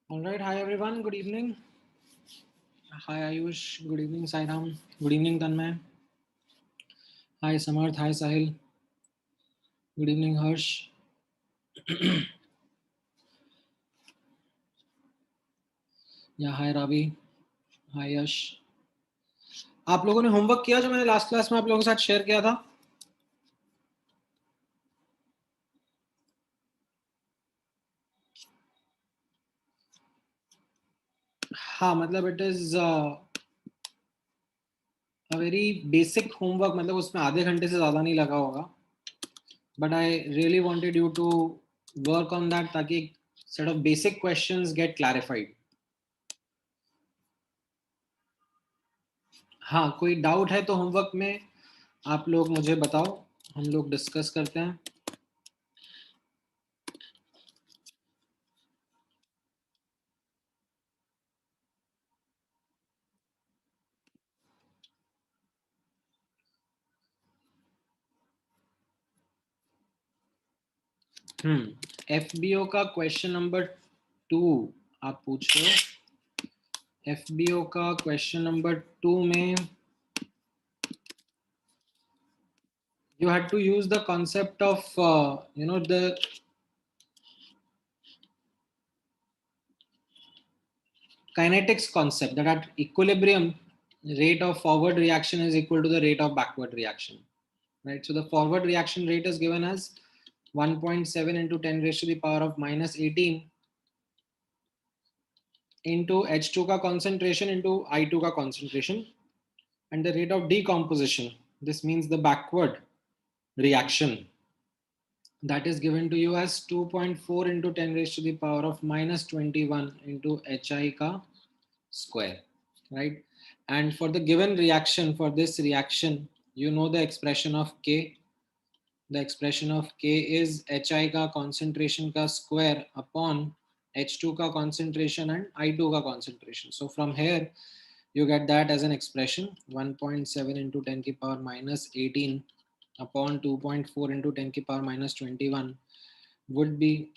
All right. Hi, everyone. Good evening. Hi, Ayush. Good evening, Sairam. Good evening, Tanmay. Hi, Samarth. Hi, Sahil. Good evening, Harsh. या हाय रावी. हाय यश. आप लोगों ने homework किया जो मैंने last class में आप लोगों के साथ शेयर किया था? हाँ, मतलब it is a very basic homework, मतलब उसमें आधे घंटे से ज़्यादा नहीं लगा होगा. But I really wanted you to work on that ताकि set of basic questions get clarified. हाँ, कोई डाउट है तो होमवर्क में आप लोग मुझे बताओ, हम लोग डिस्कस करते हैं. एफबीओ का क्वेश्चन नंबर 2 आप पूछ रहे हो. एफबीओ का क्वेश्चन नंबर 2 में you had to use the concept of the kinetics concept, that at equilibrium rate of forward reaction is equal to the rate of backward reaction, right? So the forward reaction rate is given as 1.7 into 10 raised to the power of minus 18 into H2 का concentration into I2 का concentration, and the rate of decomposition, this means the backward reaction, that is given to you as 2.4 into 10 raised to the power of minus 21 into HI ka square, right? And for the given reaction, for this reaction, you know the expression of K. The expression of K is HI ka concentration ka square upon H2 ka concentration and I2 ka concentration. So from here, you get that as an expression 1.7 into 10 ki power minus 18 upon 2.4 into 10 ki power minus 21 would be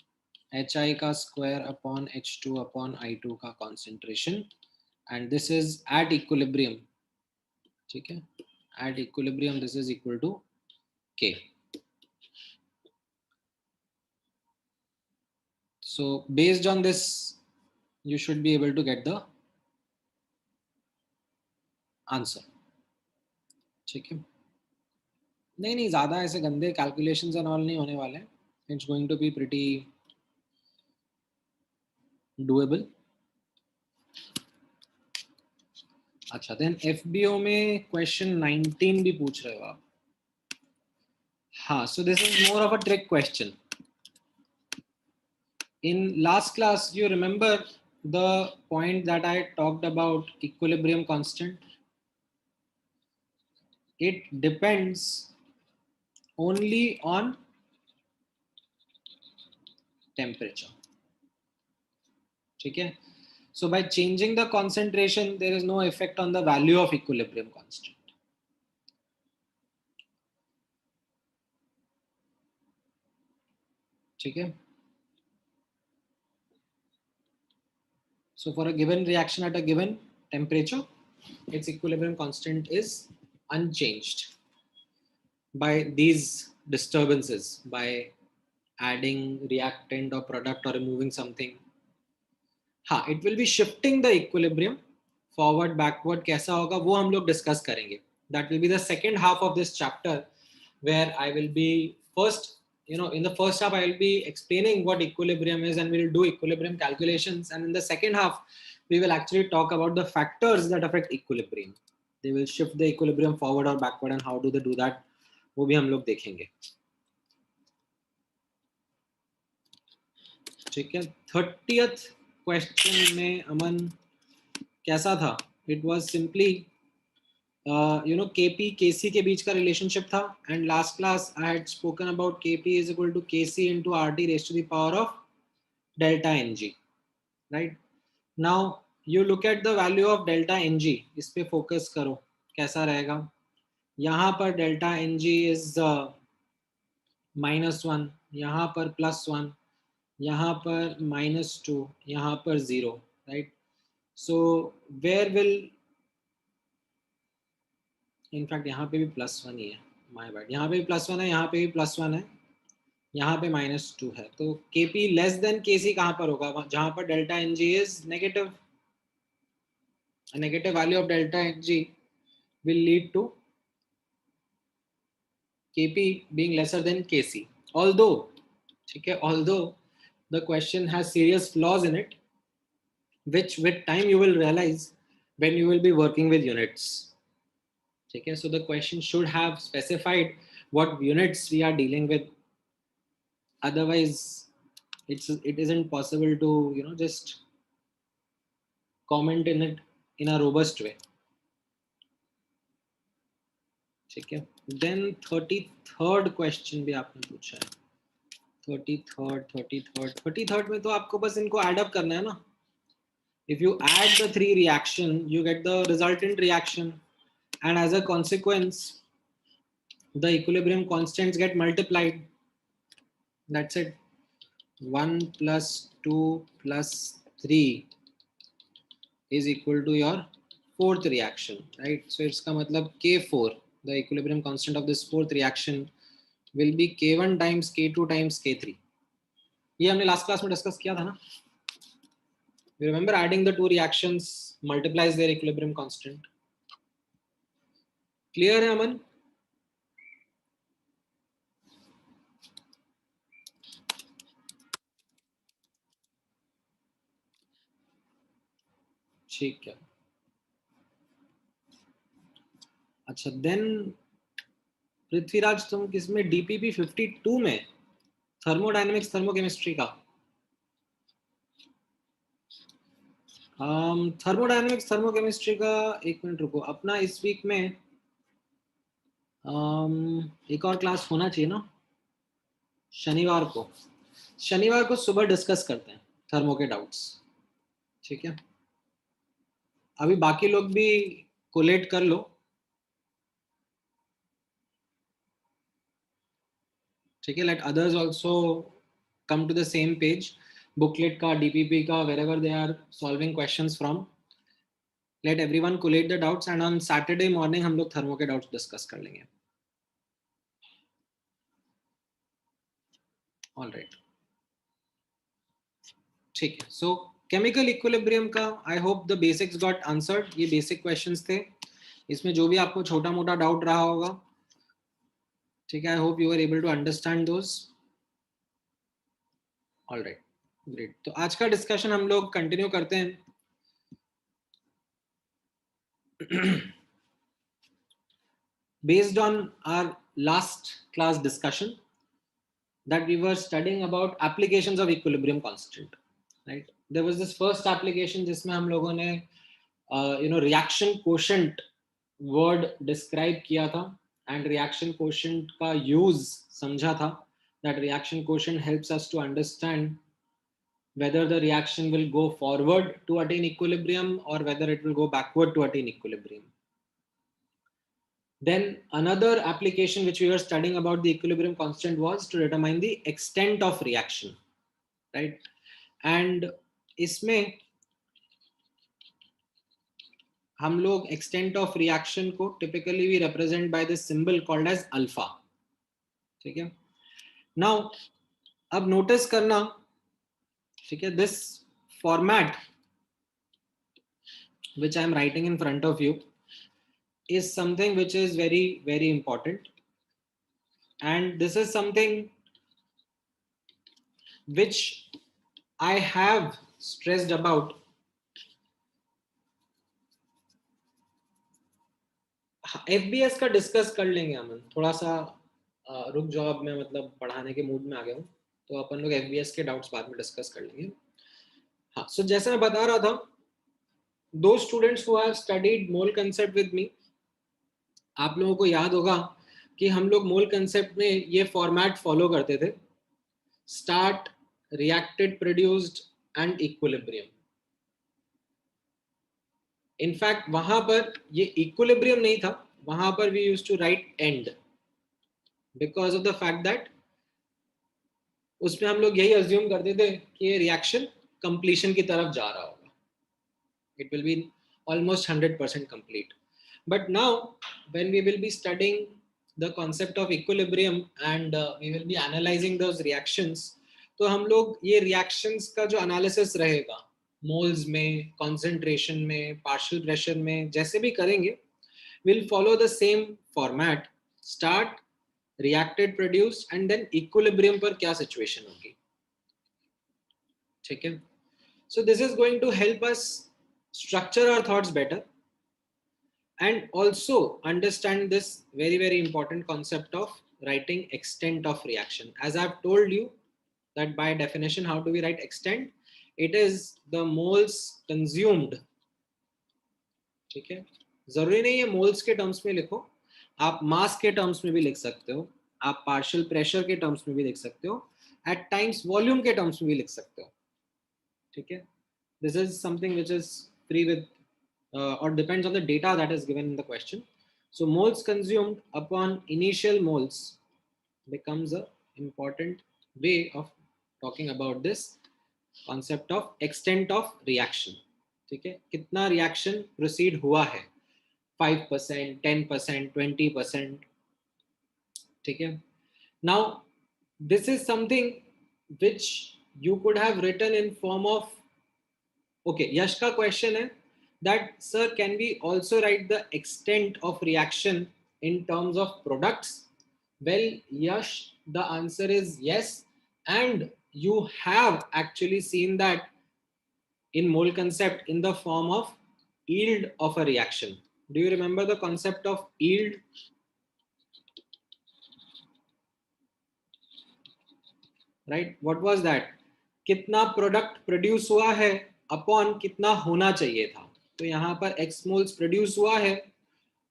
HI का square upon H2 upon I2 का concentration, and this is at equilibrium. ठीक है, at equilibrium this is equal to K. So based on this you should be able to get the answer. ठीक है, नहीं नहीं ज़्यादा ऐसे गंदे calculations and all नहीं होने वाले. It's going to be pretty doable. अच्छा, देन एफबीओ में क्वेश्चन 19 भी पूछ रहे हो आप। हाँ, so this is more of a trick question. In last class, you remember the point that I talked about equilibrium constant? It depends only on temperature. Okay? So by changing the concentration, there is no effect on the value of equilibrium constant. Okay? So for a given reaction at a given temperature, its equilibrium constant is unchanged by these disturbances, by adding reactant or product or removing something. हाँ, it will be shifting the equilibrium forward backward. कैसा होगा वो हम लोग discuss करेंगे. That will be the second half of this chapter, where I will be first, in the first half I will be explaining what equilibrium is and we will do equilibrium calculations, and in the second half we will actually talk about the factors that affect equilibrium. They will shift the equilibrium forward or backward, and how do they do that, वो भी हम लोग देखेंगे. ठीक है. 30th question में अमन कैसा था? It was simply KP KC के बीच का रिलेशनशिप था, and last class I had spoken about KP is equal to KC into RT raise to the power of delta NG. Right now you look at the value of delta NG. इस पे focus करो, कैसा रहेगा. यहाँ पर delta N G is -1, यहाँ पर +1, यहाँ पर -2, यहाँ पर 0. Right, so where will, in fact यहाँ पे भी +1 ही है, माय बैड. यहाँ पे भी +1 है, यहाँ पे भी +1 है, यहाँ पे -2 है. तो Kp लेस देन Kc कहाँ पर होगा? जहाँ पर delta Ng is negative. A negative value of delta Hg will lead to Kp being lesser than Kc. Although the question has serious flaws in it, which with time you will realize when you will be working with units. Okay, so the question should have specified what units we are dealing with. Otherwise, it isn't possible to just comment in it in a robust way. ठीक है. Then 33rd question भी आपने पूछा है. 33rd में तो आपको बस इनको ऐड अप करना है ना. If you add the three reaction, you get the resultant reaction, and as a consequence, the equilibrium constants get multiplied. That's it. 1 + 2 + 3 is equal to your fourth reaction, right? So it's का मतलब K4, the equilibrium constant of this fourth reaction will be K1 times K2 times K3. ये हमने last class में discuss किया था ना. You remember adding the two reactions multiplies their equilibrium constant. Clear है अमन? ठीक है. अच्छा, देन पृथ्वीराज तुम किसमें? DPP 52 में थर्मोडायनेमिक्स थर्मोकेमिस्ट्री का. थर्मोडायनेमिक्स थर्मोकेमिस्ट्री का 1 मिनट रुको. अपना इस वीक में एक और क्लास होना चाहिए ना, शनिवार को सुबह डिस्कस करते हैं थर्मो के डाउट्स. ठीक है, अभी बाकी लोग भी कोलेट कर लो. ठीक है, let others also come to the same page. Booklet का, डीपीपी का, wherever they are solving questions from, let everyone collate the doubts, and on Saturday morning हम लोग थर्मो के डाउट्स डिस्कस कर लेंगे. ऑल राइट, ठीक है. सो केमिकल इक्विलिब्रियम का I hope the basics got answered. ये बेसिक क्वेश्चंस थे. इसमें जो भी आपको छोटा मोटा डाउट रहा होगा, ठीक है, I hope you are able to understand those. All right. Great, तो आज का डिस्कशन हम लोग कंटिन्यू करते हैं. Based on our last class discussion that we were studying about applications of equilibrium constant, right? There was this first application जिसमें हम लोगों ने reaction quotient word describe किया था and reaction quotient का use समझा था, that reaction quotient helps us to understand whether the reaction will go forward to attain equilibrium or whether it will go backward to attain equilibrium. Then another application which we were studying about the equilibrium constant was to determine the extent of reaction, right? And इसमें हम लोग extent of reaction को typically we represent by this symbol called as alpha. ठीक है? Now अब notice करना, ठीक है, this format which I am writing in front of you is something which is very, very important. And this is something which I have stressed about. FBS का discuss कर लेंगे अमन, थोड़ा सा रुक जाओ, अब मैं मतलब पढ़ाने के मूड में आ गया हूँ, तो अपन लोग FBS के डाउट्स बाद में डिस्कस कर लेंगे. हाँ, सो जैसे मैं बता रहा था, दो students who have studied mole concept with me, आप लोगों को याद होगा कि हम लोग मोल कंसेप्ट में ये फॉर्मेट फॉलो करते थे: start, reacted, produced and equilibrium. In fact वहां पर ये इक्विलिब्रियम नहीं था, वहां पर we used to write end, because of the fact that उसमें हम लोग यही अज्यूम करते थे कि ये रिएक्शन कंप्लीशन की तरफ जा रहा होगा, it will be almost 100% complete. But now when we will be studying the concept of equilibrium and we will be analyzing those reactions, तो हम लोग ये reactions का जो analysis रहेगा moles में, concentration में, partial pressure में, जैसे भी करेंगे, will follow the same format: start, reacted, produced, and then equilibrium पर क्या situation होगी. ठीक है? So this is going to help us structure our thoughts better and also understand this very, very important concept of writing extent of reaction. As I've told you that by definition, how do we write extent? It is the moles consumed. ठीक है? जरूरी नहीं है moles के terms में लिखो, आप मास के टर्म्स में भी लिख सकते हो, आप पार्शियल प्रेशर के टर्म्स में भी लिख सकते हो, एट टाइम्स वॉल्यूम के टर्म्स में भी लिख सकते हो. ठीक है? This is something which is free with or depends on the data that is given in the question. So moles consumed upon initial moles becomes a important way of talking about this concept of extent of reaction. ठीक है? कितना reaction proceed हुआ है, 5%, 10%, 20%. ठीक है? Now this is something which you could have written in form of, okay, Yash ka question hai that, sir, can we also write the extent of reaction in terms of products? Well, Yash, the answer is yes, and you have actually seen that in mole concept in the form of yield of a reaction. Do you remember the concept of yield? Right, what was that? कितना product produce हुआ है upon कितना होना चाहिए था. तो यहाँ पर x मोल्स प्रोड्यूस हुआ है,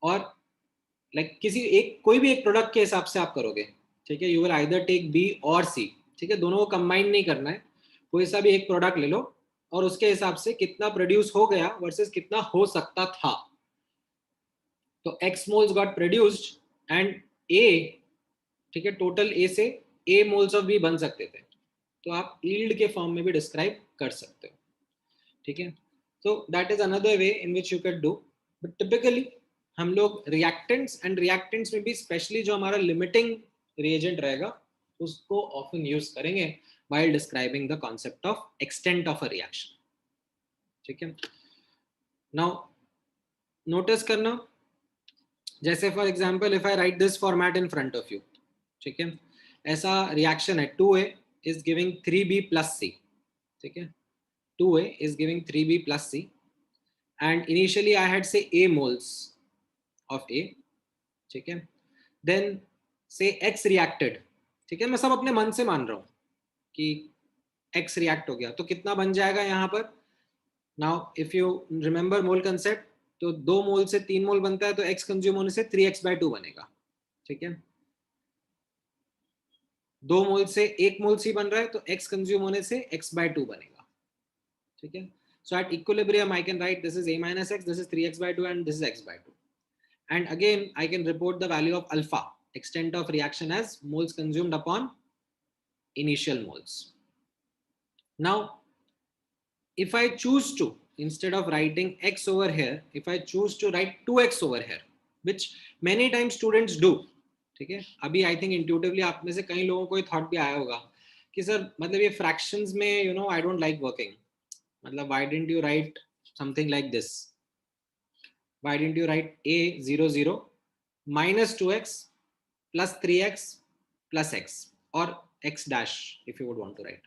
और लाइक किसी एक कोई भी एक प्रोडक्ट के हिसाब से आप करोगे. ठीक है? You will either take B और सी. ठीक है? दोनों को कंबाइन नहीं करना है, कोई सा भी एक प्रोडक्ट ले लो और उसके हिसाब से कितना प्रोड्यूस हो गया वर्सेस कितना हो सकता था. तो x moles got produced and a, ठीक है, टोटल a से a मोल्स ऑफ b बन सकते थे, तो आप यील्ड के फॉर्म में भी डिस्क्राइब कर सकते हो. ठीक है? So that is another way in which you can do. But typically हम लोग रिएक्टेंट्स एंड रिएक्टेंट्स में भी स्पेशली जो हमारा लिमिटिंग रिएजेंट रहेगा उसको ऑफन यूज करेंगे while describing the concept of extent of a reaction. ठीक है? नाउ नोटिस करना, जैसे for example if I right this format in front of you, ठीक है, ऐसा रिएक्शन है 2A is giving 3B plus C. ठीक है, 2A is giving 3B plus C, and initially I had say A moles of A, ठीक है, then say X reacted, ठीक है, मैं सब अपने मन से मान रहा हूँ कि X react हो गया, तो कितना बन जाएगा यहाँ पर? Now if you remember mole concept, तो 2 मोल से 3 मोल बनता है, तो X कंज्यूम होने से 3x/2 बनेगा, ठीक है, 2 मोल से 1 मोल C बन रहा है, तो X कंज्यूम होने से x/2 बनेगा, ठीक है. So at equilibrium I can write this is A minus X, this is 3x/2, and this is x/2. And again I can report the value of alpha, extent of reaction, as moles consumed upon initial moles. Now if I choose to, instead of writing X over here, if I choose to write 2x over here, which many times students do, ठीक है, अभी I think intuitively आप में से कई लोगों को ये थॉट भी आया होगा कि सर मतलब ये फ्रैक्शंस में you know I don't like working, मतलब why didn't you write something like this, why didn't you write a00 minus 2x plus 3x plus x, or x dash if you would want to write,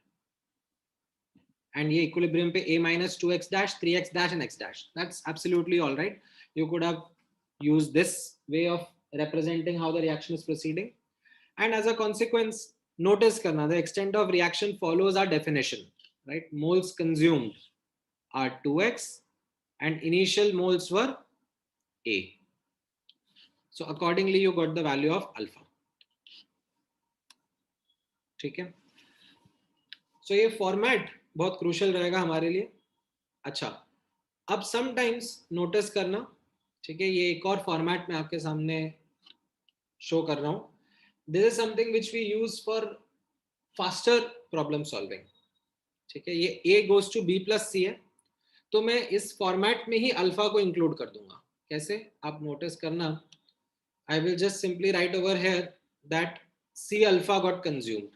and ये equilibrium पे a minus 2x dash 3x dash and x dash, that's absolutely all right. You could have used this way of representing how the reaction is proceeding, and as a consequence notice karna, the extent of reaction follows our definition, right? Moles consumed are 2x and initial moles were a, so accordingly you got the value of alpha, ठीक है. So ये format बहुत crucial रहेगा हमारे लिए. अच्छा, अब sometimes notice करना, ठीक है, ये एक और फॉर्मेट में आपके सामने शो कर रहा हूं. This is something which we use for faster problem solving, ठीक है. ये a goes to b plus c है, तो मैं इस फॉर्मेट में ही अल्फा को इंक्लूड कर दूंगा. कैसे, आप नोटिस करना, I will just simply write over here that c alpha got consumed,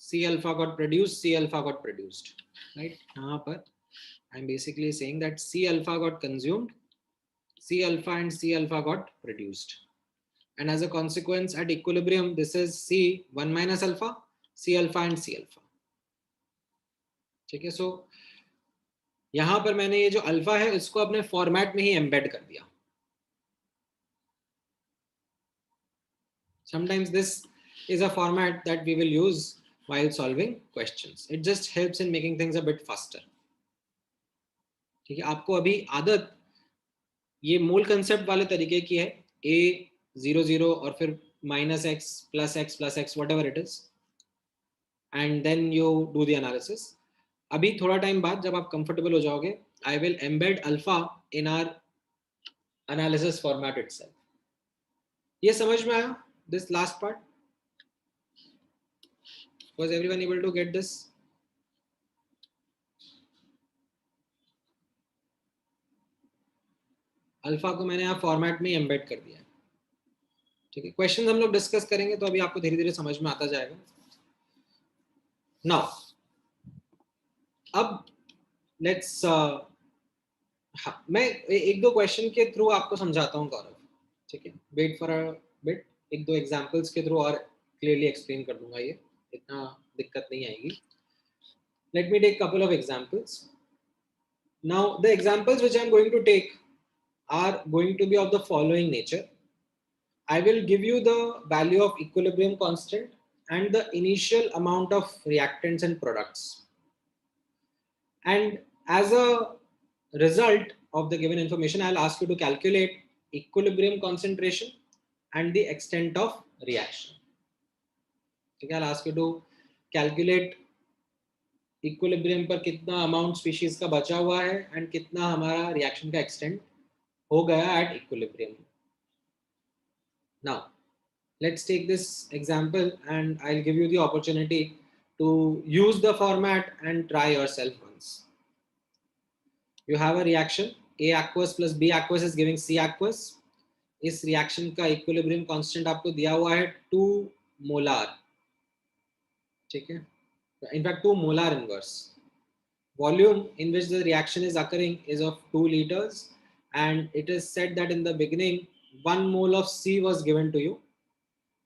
C alpha got produced, C alpha got produced, right? यहाँ पर I'm basically saying that C alpha got consumed, C alpha and C alpha got produced, and as a consequence at equilibrium this is C 1 minus alpha, C alpha and C alpha, ठीक है. So यहाँ पर मैंने ये जो alpha है इसको अपने फॉर्मेट में ही एम्बेड कर दिया. Sometimes this is a format that we will use while solving questions. It just helps in making things a bit faster. ठीक है, आपको अभी आदत ये मूल कंसेप्ट वाले तरीके की है, a00 और फिर minus x plus x plus x whatever it is, and then you do the analysis. अभी थोड़ा टाइम बाद जब आप कंफर्टेबल हो जाओगे, I will embed alpha in our analysis format itself. ये समझ में आया, this last part? Was everyone able to get this? Alpha को मैंने यहाँ फॉर्मेट में एम्बेड कर दिया है, ठीक है. क्वेश्चन हम लोग डिस्कस करेंगे तो अभी आपको धीरे धीरे समझ में आता जाएगा. नाउ अब लेट्स हाँ, मैं एक दो क्वेश्चन के थ्रू आपको समझाता हूँ गौरव, ठीक है. वेट फॉर अ बिट, एक दो एग्जांपल्स के थ्रू और क्लियरली एक्सप्लेन कर दूंगा, ये इतना दिक्कत नहीं आएगी. Let me take couple of examples. Now the examples which I am going to take are going to be of the following nature. I will give you the value of equilibrium constant and the initial amount of reactants and products. And as a result of the given information, I'll ask you to calculate equilibrium concentration and the extent of reaction. Okay, I'll ask you to calculate equilibrium पर कितना amount species का बचा हुआ है and कितना हमारा reaction का extent हो गया at equilibrium. Now let's take this example and I'll give you the opportunity to use the format and try yourself once. You have a reaction, A aqueous plus B aqueous is giving C aqueous. इस reaction का equilibrium constant आपको दिया हुआ है 2 molar, ठीक है. In fact 2 molar inverse. Volume in which the reaction is occurring is of 2 liters, and it is said that in the beginning 1 mole of C was given to you.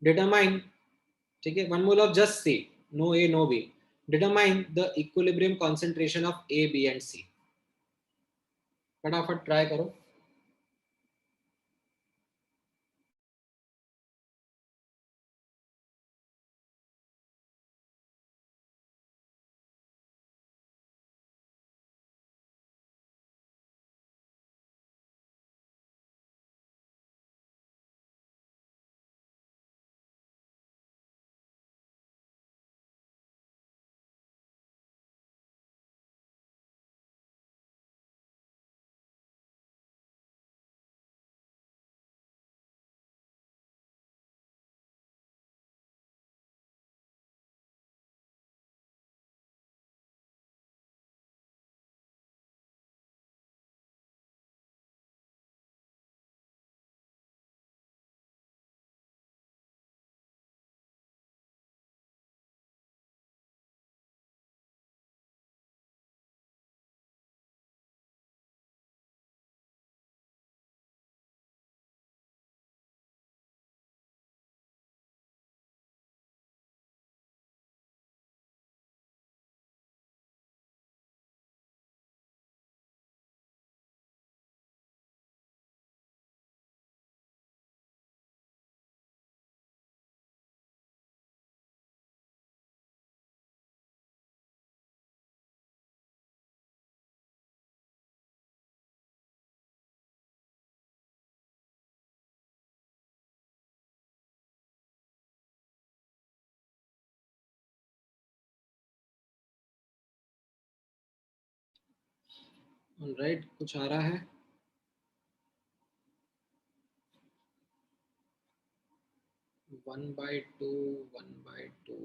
Determine, ठीक है, 1 mole of just C, no A no B. Determine the equilibrium concentration of A, B and C. फटाफट try करो। Alright, कुछ आ रहा है? 1/2, 1/2,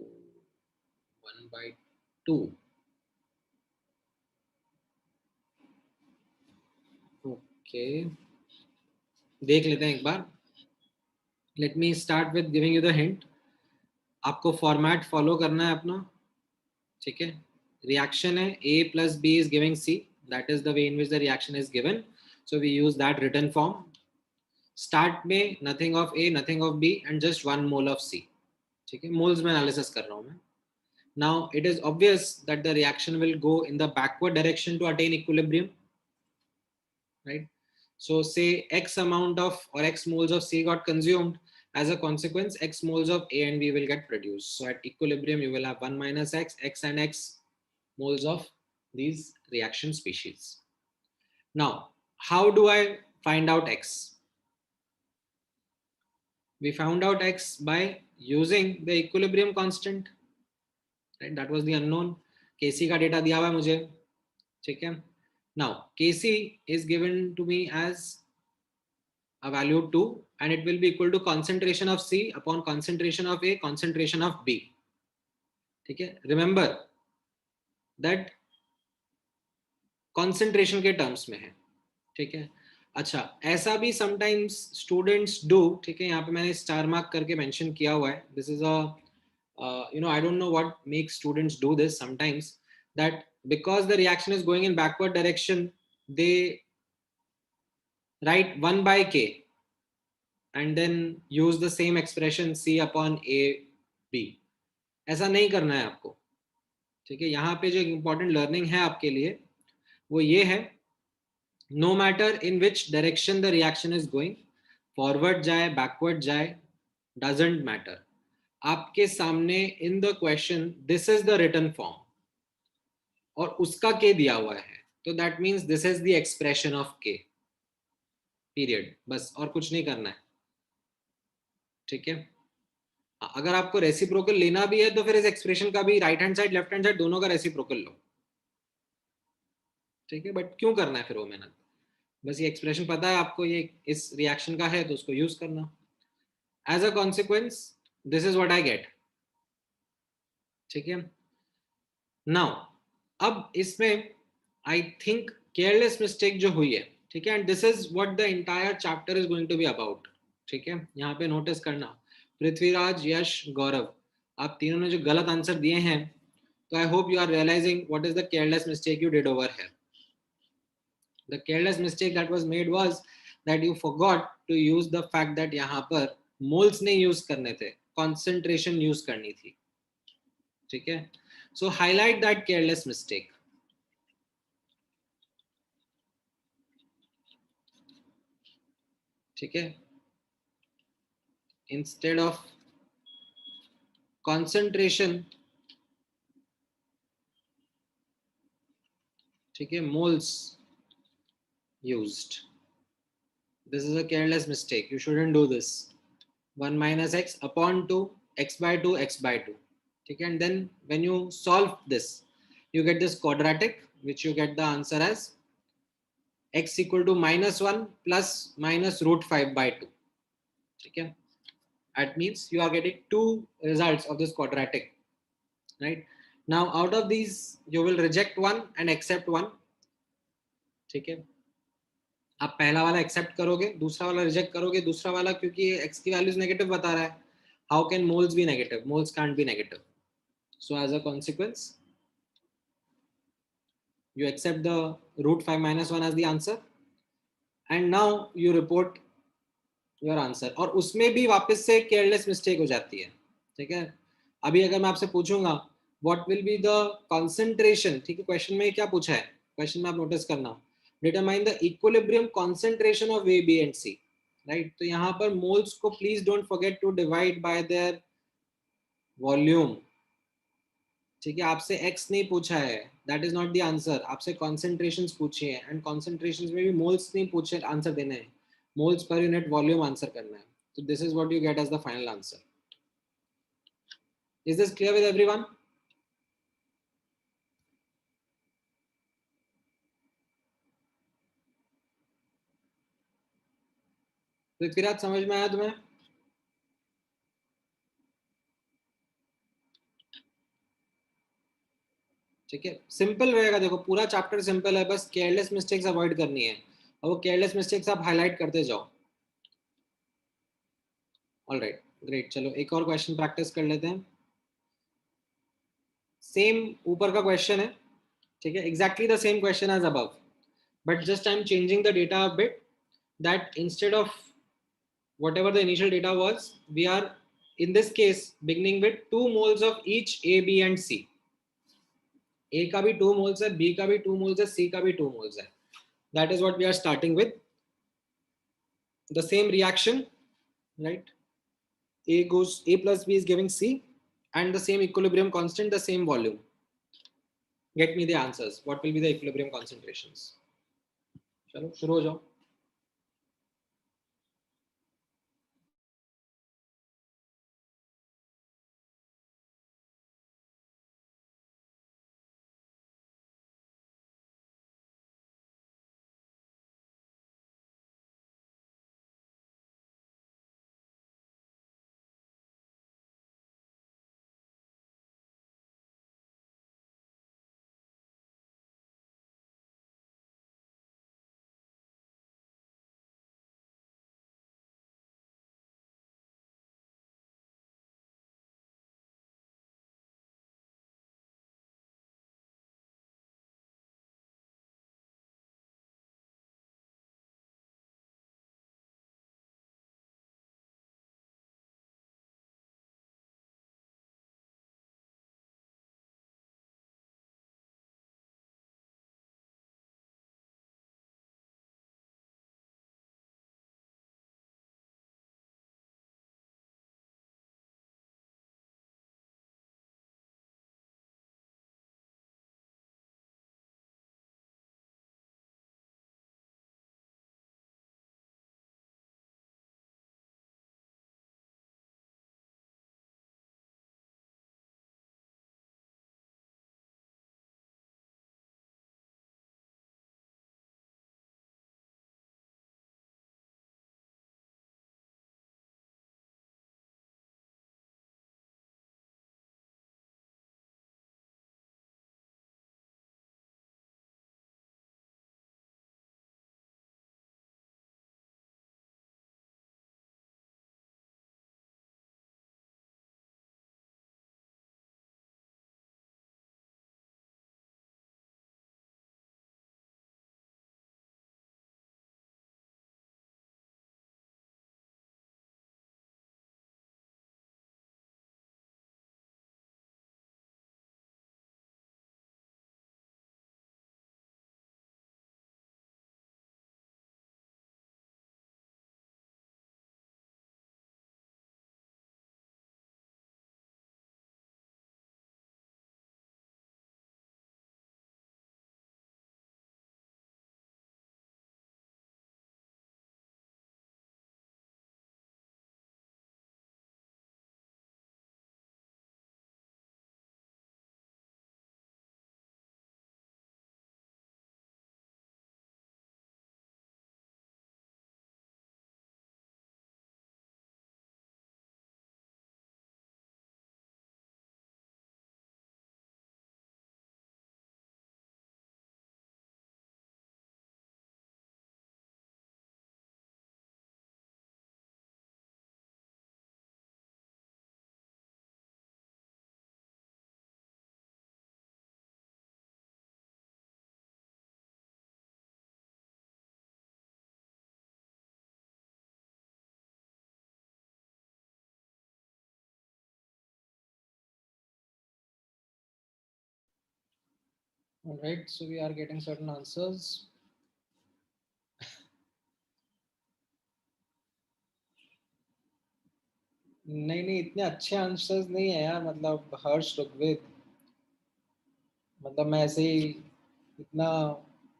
1/2। Okay, देख लेते हैं एक बार। Let me start with giving you the hint. आपको फॉर्मेट फॉलो करना है अपना, ठीक है? रिएक्शन है A plus B is giving C, that is the way in which the reaction is given, so we use that written form. Start में nothing of A, nothing of B and just 1 mole of C, ठीक है? Moles में analysis कर रहा हूँ मैं। Now it is obvious that the reaction will go in the backward direction to attain equilibrium, right? So say X amount of or X moles of C got consumed. As a consequence, X moles of A and B will get produced. So at equilibrium, you will have 1 minus X, X and X moles of these reaction species. Now, how do I find out X? We found out X by using the equilibrium constant, right? That was the unknown. Kc का data दिया हुआ है मुझे, ठीक है? Now, Kc is given to me as a value 2 and it will be equal to concentration of C upon concentration of A, concentration of B, ठीक है? Remember that concentration के terms में है, ठीक है? अच्छा, ऐसा भी समटाइम्स स्टूडेंट्स डू, ठीक है? यहाँ पे मैंने स्टार मार्क करके मेंशन किया हुआ है। This is a I don't know what makes students do this sometimes, that because the reaction is going in backward direction, they write 1/k and then use the same expression C upon A B। ऐसा नहीं करना है आपको, ठीक है? यहाँ पे जो इंपॉर्टेंट लर्निंग है आपके लिए वो ये है, no matter in which direction the reaction is going, forward जाए backward जाए, doesn't matter, आपके सामने in the question this is the written form और उसका k दिया हुआ है, तो that means this is the expression of k, period, बस और कुछ नहीं करना है, ठीक है? अगर आपको रेसिप्रोकल लेना भी है तो फिर इस एक्सप्रेशन का भी right hand side left hand side दोनों का रेसिप्रोकल लो, ठीक है? बट क्यों करना है फिर वो मेहनत? बस ये एक्सप्रेशन पता है आपको, ये इस रिएक्शन का है तो उसको यूज करना। As a consequence, this is what I get, ठीक है? Now, अब इसमें आई थिंक केयरलेस मिस्टेक जो हुई है, ठीक है? And this is what the entire chapter is going to be about, ठीक है? यहाँ पे नोटिस करना, पृथ्वीराज, यश, गौरव, आप तीनों ने जो गलत आंसर दिए हैं, तो I hope you are realizing what is the careless mistake you did over here. The careless mistake that was made was that you forgot to use the fact that यहाँ पर moles नहीं use करने थे, concentration use करनी थी, ठीक है? So highlight that careless mistake. ठीक है, instead of concentration, ठीक है, moles used. This is a careless mistake. You shouldn't do this. 1 minus x upon 2, x by 2, x by 2. Okay, and then when you solve this, you get this quadratic, which you get the answer as x equal to -1 plus minus root 5 by 2. Okay, that means you are getting two results of this quadratic. Right now, out of these, you will reject one and accept one. ठीक है, आप पहला वाला accept करोगे, दूसरा वाला reject करोगे. दूसरा वाला क्योंकि x की वैल्यूज नेगेटिव बता रहा है, how can moles be negative? Moles can't be negative. So as a consequence, you accept the root 5 minus 1 as the answer, and now you report your answer. और उसमें भी वापस से केयरलेस मिस्टेक हो जाती है. ठीक है, अभी अगर मैं आपसे पूछूंगा what will be the concentration, ठीक है, क्वेश्चन में क्या पूछा है, क्वेश्चन में आप नोटिस करना, determine the equilibrium concentration of A B and C. Right, तो यहाँ पर मोल्स को please don't forget to divide by their volume. ठीक है, आपसे x नहीं पूछा है, that is not the answer. आपसे कॉन्सेंट्रेशंस पूछी है, एंड कॉन्सेंट्रेशंस में भी मोल्स नहीं पूछे आंसर देना है, moles per unit volume answer करना है. तो this is what you get as the final answer. Is this clear with everyone? Prithviraj, समझ में आया तुम्हें? ठीक है, सिंपल रहेगा. देखो, पूरा चैप्टर सिंपल है, बस केयरलेस मिस्टेक्स अवॉइड करनी है, और वो केयरलेस मिस्टेक्स आप हाईलाइट करते जाओ. Alright, great. चलो एक और क्वेश्चन प्रैक्टिस कर लेते हैं. सेम ऊपर का क्वेश्चन है, ठीक है, exactly the same question as above, but just I'm changing the data a bit, that instead of whatever the initial data was, we are in this case beginning with 2 moles of each A, B and C. A का भी 2 moles है, B का भी 2 moles है, C का भी 2 moles है. That is what we are starting with. The same reaction, right? A plus B is giving C, and the same equilibrium constant, the same volume. Get me the answers. What will be the equilibrium concentrations? चलो शुरू हो जाओ. All right, so we are getting certain answers. नहीं इतने अच्छे answers नहीं है यार, मतलब हर्ष ऋग्वेद, मतलब मैं ऐसे ही इतना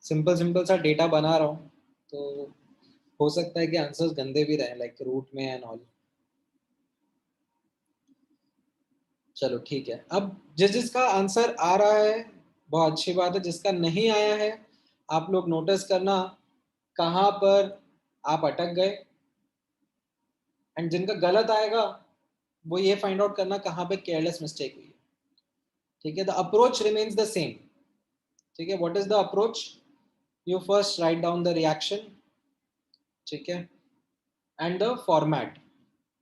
सिंपल सिंपल सा डेटा बना रहा हूँ, तो हो सकता है कि आंसर्स गंदे भी रहे, लाइक रूट में एंड ऑल। चलो ठीक है, अब जिसका आंसर आ रहा है बहुत अच्छी बात है, जिसका नहीं आया है आप लोग नोटिस करना कहाँ पर आप अटक गए, एंड जिनका गलत आएगा वो ये फाइंड आउट करना कहाँ पे केयरलेस मिस्टेक हुई है। ठीक है, the approach remains the same. ठीक है, what is the approach? You first write down the reaction, ठीक है, एंड द फॉर्मेट।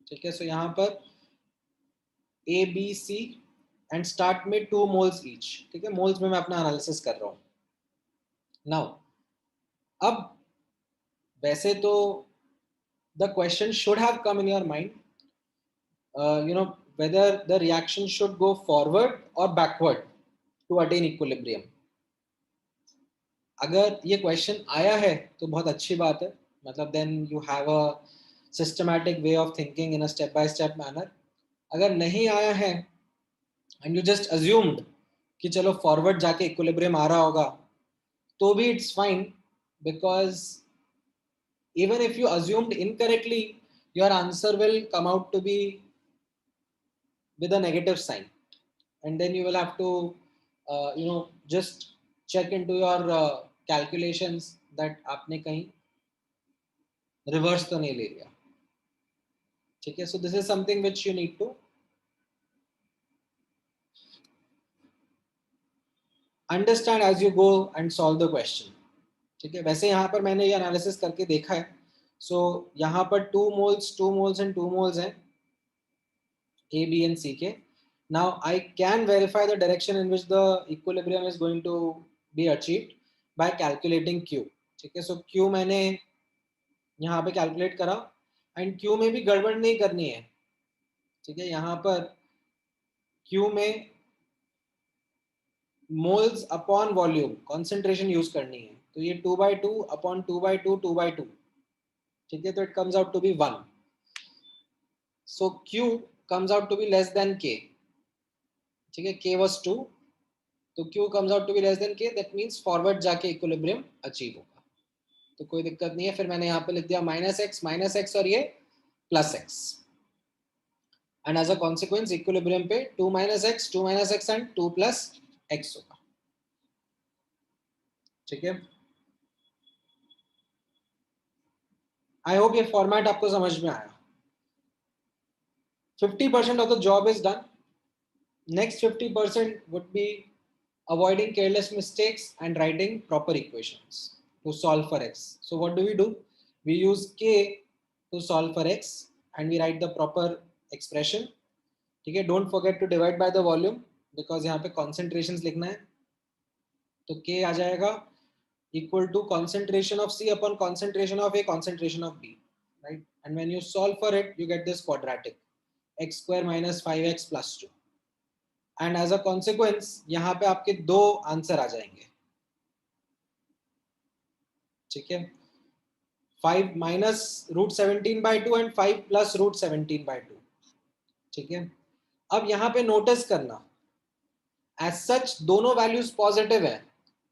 ठीक है, सो यहाँ पर A B C and start में 2 मोल्स ईच। ठीक है, मोल्स में मैं अपना एनालिसिस कर रहा हूँ नाउ। अब वैसे तो the question should have come in your mind, you know, whether the reaction should go forward or backward to attain equilibrium. अगर ये क्वेश्चन आया है तो बहुत अच्छी बात है, मतलब then you have a systematic way of thinking in a step by step manner. अगर नहीं आया है एंड यू जस्ट अज्यूम्ड कि चलो फॉरवर्ड जाके इक्विलिब्रियम आ रहा होगा, तो भी it's fine, because even if you assumed incorrectly, your answer will come out to be with a negative sign, and then you will have to just check into your calculations that आपने कहीं reverse तो नहीं ले लिया। ठीक है, so this is something which you need to understand as you go and solve the question. ठीक है, वैसे यहाँ पर मैंने ये एनालिसिस करके देखा है, सो यहाँ पर 2 moles एंड 2 moles हैं A, B and C के। Now I can verify the direction in which the equilibrium is going to be achieved by calculating Q। ठीक है, so Q मैंने यहाँ पे कैलकुलेट करा, एंड Q में भी गड़बड़ नहीं करनी है। ठीक है, यहाँ पर Q में moles upon volume concentration use करनी है, तो ये 2/2 अपॉन 2/2 2/2। ठीक है, तो it comes out to be 1, so Q comes out to be less than K। ठीक है, K was 2, तो Q comes out to be less than K, that means forward जाके इक्विलिब्रियम अचीव होगा, तो कोई दिक्कत नहीं है। फिर मैंने यहाँ पे लिख दिया -x और ये +x, and as a consequence equilibrium पे 2 - x एंड 2 + x होगा। ठीक है, आई होप ये फॉर्मेट आपको समझ में आया। 50% of the job is done. Next 50% would be avoiding careless mistakes and writing proper equations to solve for x. So what do? We use k to solve for x and we write the proper expression. ठीक है, don't forget to divide by the volume because यहाँ पे concentrations लिखना है, तो k आ जाएगा equal to concentration of C upon concentration of A concentration of B, right? And when you solve for it, you get this quadratic x square minus 5x plus 2, and as a consequence यहाँ पे आपके 2 answer आ जाएंगे। ठीक है, 5 minus √17/2 and 5 plus √17/2। ठीक है, अब यहाँ पे नोटिस करना एज सच दोनों वैल्यूज पॉजिटिव है,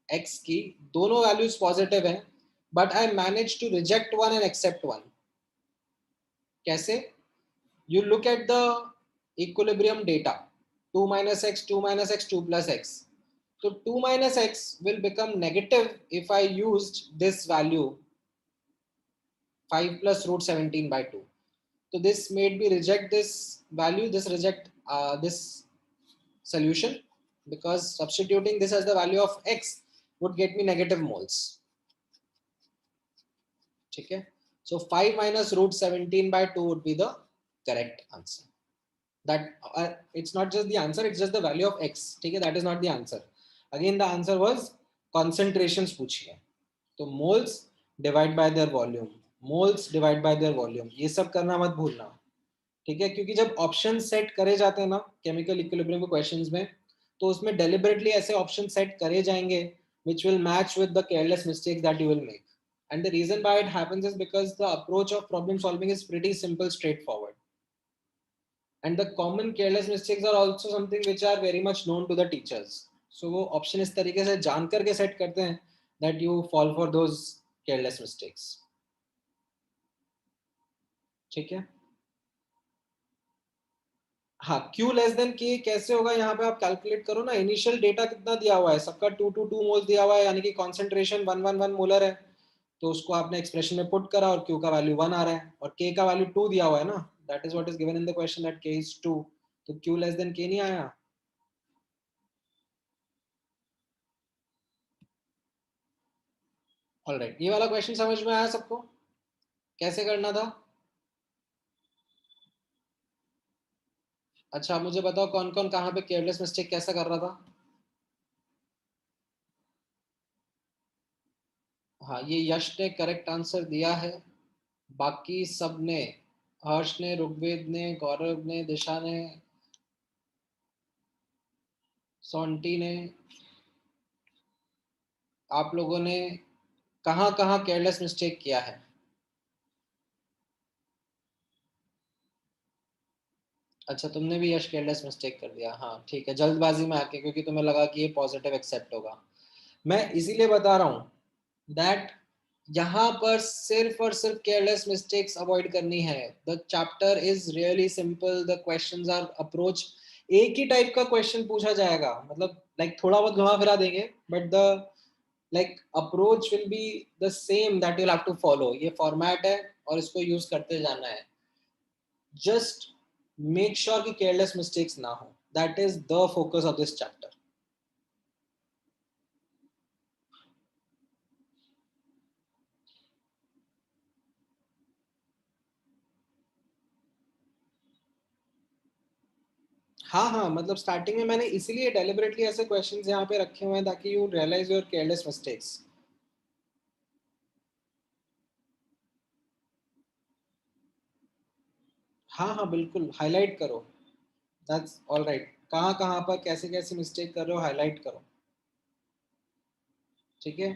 x की दोनों वैल्यूज पॉजिटिव है, but I manage to reject one and accept one. कैसे? You look at the equilibrium data, 2 - x 2 - x 2 + x, so 2 - x will become negative if I used this value 5 plus √17/2. So this made me reject this value, reject this solution, because substituting this as the value of x would get me negative moles. ठीक है, so 5 minus √17/2 would be the correct answer. That it's not just the answer, it's just the value of x. ठीक है, that is not the answer. Again the answer was concentrations पूछी है, तो moles divide by their volume, moles divide by their volume, ये सब करना मत भूलना। ठीक है, क्योंकि जब ऑप्शन सेट करे जाते हैं ना केमिकल इक्विलिब्रियम के क्वेश्चंस में, तो उसमें deliberately ऐसे ऑप्शन सेट करे जाएंगे which will match with the careless mistakes that you will make. And the reason why it happens is because the approach of problem solving is pretty simple, straightforward. And the common careless mistakes are also something which are very much known to the teachers. So वो option इस तरीके से जान करके set करते हैं that you fall for those careless mistakes. ठीक है. हाँ, Q लेस देन K कैसे होगा, यहाँ पे आप कैलकुलेट करो ना. इनिशियल डेटा कितना दिया हुआ है, सबका 2 मोल्स दिया हुआ है, यानी कि कॉन्सेंट्रेशन 111 मोलर है. तो उसको आपने एक्सप्रेशन में पुट करा और Q का वैल्यू 1 आ रहा है और K का वैल्यू 2 दिया हुआ है ना. That is what is given in the question that K is 2. तो Q लेस देन K नहीं आया. ऑलराइट, ये वाला क्वेश्चन समझ में आया सबको, कैसे करना था? अच्छा, मुझे बताओ कौन कौन कहाँ पे केयरलेस मिस्टेक कैसा कर रहा था. हाँ, ये यश ने करेक्ट आंसर दिया है. बाकी सब ने, हर्ष ने, ऋग्वेद ने, गौरव ने, दिशा ने, सोंटी ने, आप लोगों ने कहाँ कहाँ केयरलेस मिस्टेक किया है. अच्छा, तुमने भी यश केयरलेस मिस्टेक कर दिया. हाँ ठीक है, जल्दबाजी में आके, क्योंकि तुम्हें लगा कि ये पॉजिटिव एक्सेप्ट होगा. मैं इसीलिए बता रहा हूँ दैट यहाँ पर सिर्फ और सिर्फ केयरलेस मिस्टेक्स अवॉइड करनी है. The chapter is really simple. The questions are approach, एक ही टाइप का क्वेश्चन पूछा जाएगा, मतलब लाइक थोड़ा बहुत घुमा फिरा देंगे, but the like approach will be the same that you have to follow. ये फॉर्मेट है और इसको यूज करते जाना है. जस्ट मेक श्योर कि केयरलेस मिस्टेक्स ना हो. That is the focus of this chapter. हाँ हाँ, मतलब स्टार्टिंग में मैंने इसीलिए डेलिबरेटली ऐसे क्वेश्चंस यहाँ पे रखे हुए हैं ताकि you realize your careless mistakes. हाँ हाँ बिल्कुल, हाईलाइट करो. That's all right. कहाँ कहाँ पर कैसे कैसे मिस्टेक कर रहे हो, हाईलाइट करो. ठीक है.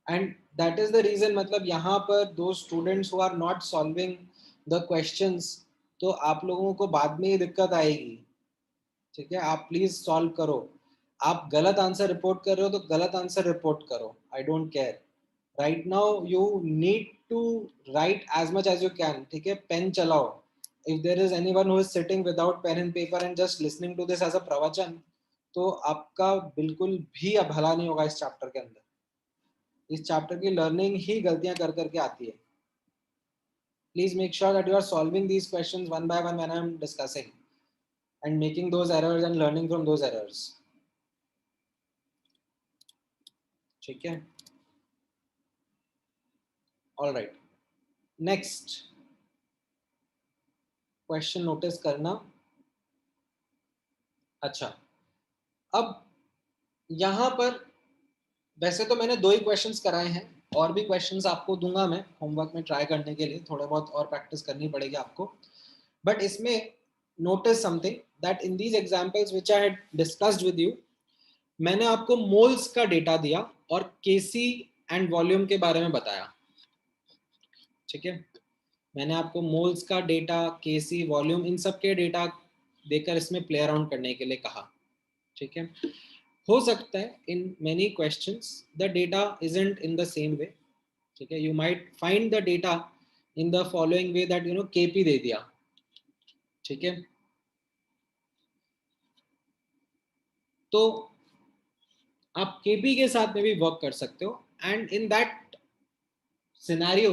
And that is the reason, मतलब यहाँ पर दो students who are not solving the questions, तो आप लोगों को बाद में ये दिक्कत आएगी. ठीक है, आप प्लीज सॉल्व करो. आप गलत आंसर रिपोर्ट कर रहे हो तो गलत आंसर रिपोर्ट करो. I don't care. Right now you need to write as much as you can. ठीक है, पेन चलाओ. If there is anyone who is sitting without pen and paper and just listening to this as a pravachan, तो आपका बिल्कुल भी भला नहीं होगा इस चैप्टर के अंदर. इस चैप्टर की लर्निंग ही गलतियां कर करके आती है. Please make sure that you are solving these questions one by one when I am discussing and making those errors and learning from those errors. ठीक है. All right, next question notice करना. अच्छा, अब यहाँ पर वैसे तो मैंने दो ही क्वेश्चंस कराए हैं, और भी क्वेश्चंस आपको दूंगा मैं होमवर्क में ट्राई करने के लिए. थोड़े बहुत और प्रैक्टिस करनी पड़ेगी आपको. बट इसमें notice something that in these examples which I had discussed with you, मैंने आपको मोल्स का डेटा दिया और केसी एंड वॉल्यूम के बारे में बताया. ठीक है, मैंने आपको मोल्स का डेटा, केसी, वॉल्यूम, इन सब के डेटा देकर इसमें प्ले अराउंड करने के लिए कहा. ठीक है. हो सकता है in many questions the data isn't in the same way. ठीक है, you might find the data in the following way that KP दे दिया. ठीक है, तो आप केपी के साथ में भी वर्क कर सकते हो. एंड इन दैट सिनेरियो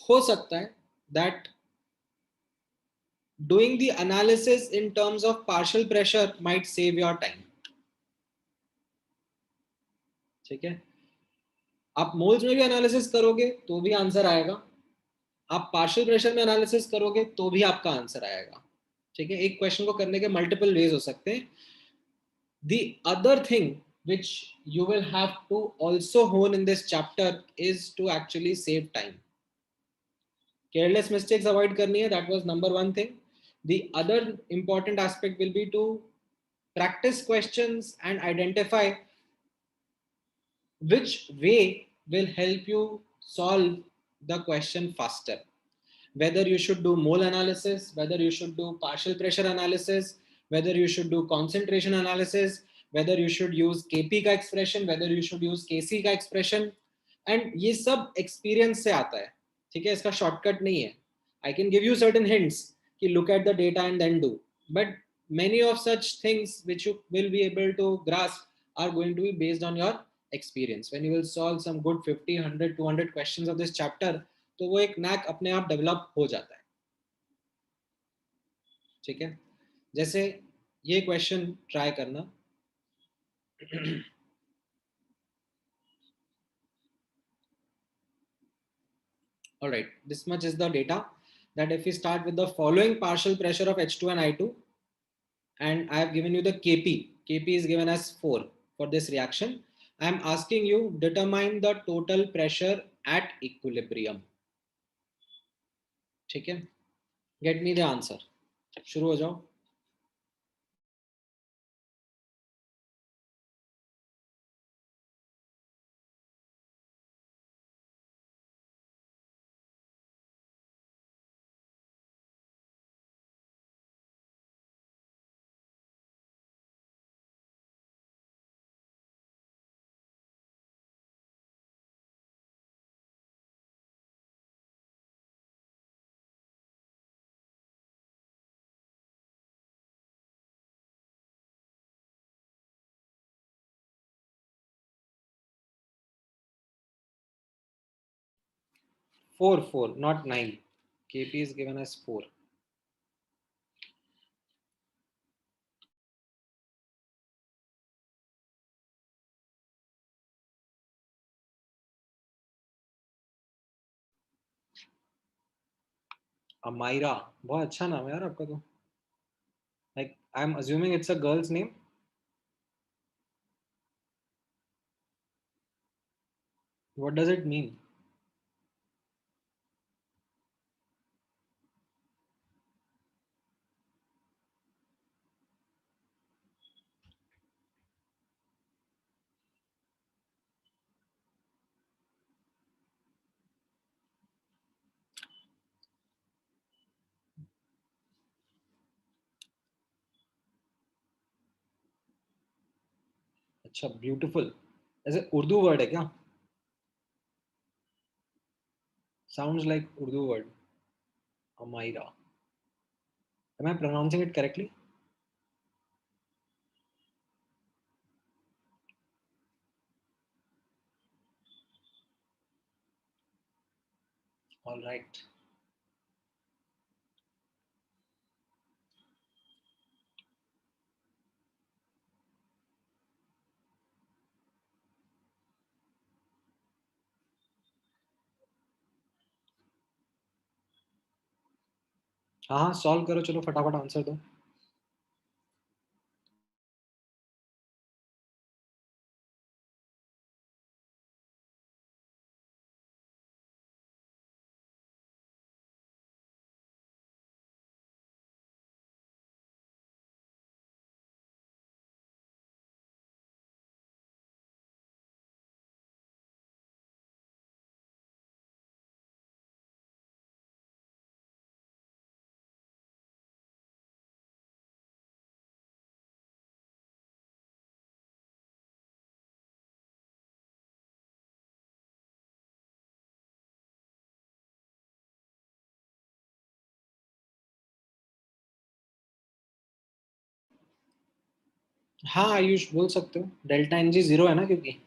हो सकता है that doing the analysis in terms of partial pressure might save your time. ठीक है, आप मोल्स में भी एनालिसिस करोगे तो भी आंसर आएगा, आप पार्शियल प्रेशर में एनालिसिस करोगे तो भी आपका आंसर आएगा. ठीक है, एक क्वेश्चन को करने के मल्टीपल वेज हो सकते हैं. The other thing which you will have to also hone in this chapter is to actually save time. Careless mistakes avoid करनी है, that was number one thing. The other important aspect will be to Practice questions and identify which way will help you solve the question faster. Whether you should do mole analysis, whether you should do partial pressure analysis, whether you should do concentration analysis, whether you should use KP का expression, whether you should use KC का expression, and ये सब experience से आता है. ठीक है, इसका shortcut नहीं है. I can give you certain hints कि look at the data and then do, but many of such things which you will be able to grasp are going to be based on your experience. When you will solve some good 50, 100, 200 questions of this chapter, तो वो एक NAAC अपने आप develop हो जाता है. ठीक है, जैसे ये क्वेश्चन ट्राई करना. All right, this much is the data, that if we start with the following partial pressure of H2 and I2, and I have given you the KP is given as 4 for this reaction. I am asking you determine the total pressure at equilibrium. ठीक है, get me the answer. शुरू हो जाओ. Four, not 9. KP is given as 4. Amayra, बहुत अच्छा नाम है यार आपका तो. Like, I'm assuming it's a girl's name. What does it mean? अच्छा, ब्यूटीफुल ऐसे उर्दू वर्ड है क्या? Sounds like Urdu word. Amaira. Am I pronouncing it correctly? All right. हाँ हाँ, सॉल्व करो, चलो फटाफट आंसर दो. हाँ आयुष बोल सकते हो, डेल्टा एन जी 0 है ना क्योंकि.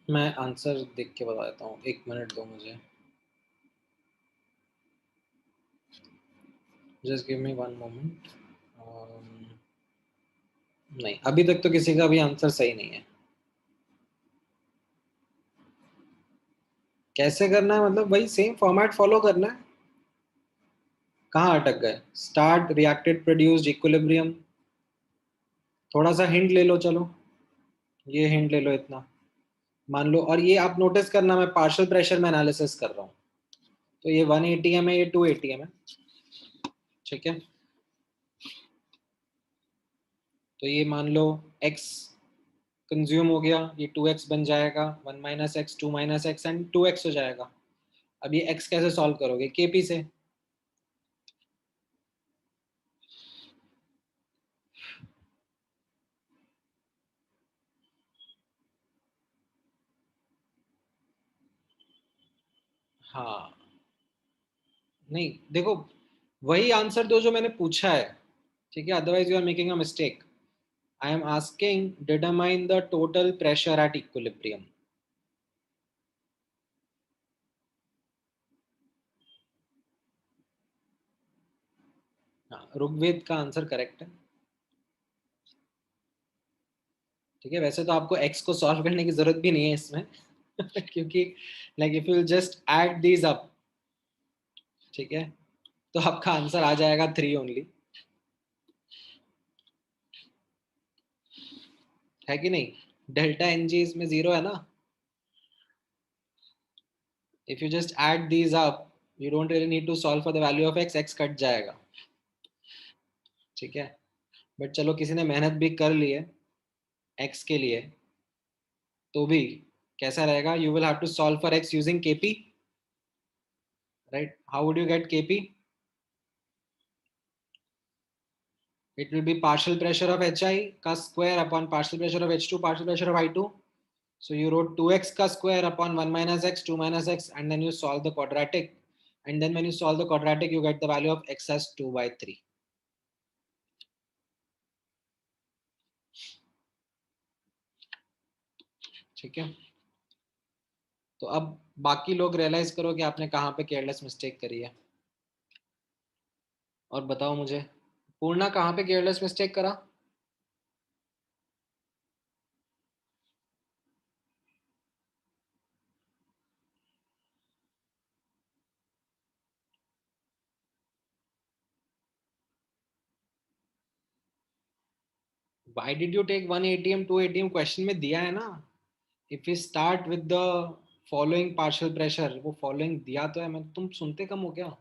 मैं आंसर देख के बता देता हूँ, 1 मिनट दो मुझे, जस्ट गिव मी 1 मोमेंट। नहीं, अभी तक तो किसी का भी आंसर सही नहीं है। कैसे करना है, मतलब वही सेम फॉर्मेट फॉलो करना है। कहाँ अटक गए? Start, reacted, produced, equilibrium. थोड़ा सा हिंट ले लो, चलो ये हिंट ले लो इतना, मान लो। और ये आप नोटिस करना, मैं पार्शियल प्रेशर में एनालिसिस कर रहा हूँ, तो ये 1 ATM है, ये 2 ATM है, ठीक है। तो ये मान लो x कंज्यूम हो गया, ये 2x बन जाएगा, 1 minus x, 2 minus x and 2x हो जाएगा। अब ये x कैसे सॉल्व करोगे? kp से। हाँ, नहीं देखो, वही आंसर दो जो मैंने पूछा है, ठीक है, otherwise you are making a mistake. I am asking determine the total pressure at equilibrium. हाँ, ऋग्वेद का आंसर करेक्ट है, ठीक है। वैसे तो आपको एक्स को सॉल्व करने की जरूरत भी नहीं है इसमें क्योंकि like if you just add these up, ठीक है, तो आपका आंसर आ जाएगा 3 ओनली, है कि नहीं? डेल्टा एन जी इसमें 0 है ना। If you just add these up, you don't really need to solve for the value of x, x cut जाएगा, ठीक है। बट चलो, किसी ने मेहनत भी कर ली है एक्स के लिए, तो भी कैसा रहेगा? You will have to solve for x using KP, right? How would you get KP? It will be partial pressure of HI का square upon partial pressure of H2, partial pressure of I2. So you wrote 2x का square upon 1 minus x, 2 minus x, and then you solve the quadratic. And then when you solve the quadratic, you get the value of x as 2 by 3. ठीक है, तो अब बाकी लोग realise करो कि आपने कहाँ पे केयरलेस मिस्टेक करी है, और बताओ मुझे, पूर्णा कहाँ पे केयरलेस मिस्टेक करा? Why did you take 1 ATM, 2 ATM? Question में दिया है ना, if you start with the following partial pressure, वो फॉलोइंग दिया तो है। मैं, तुम सुनते कम हो क्या?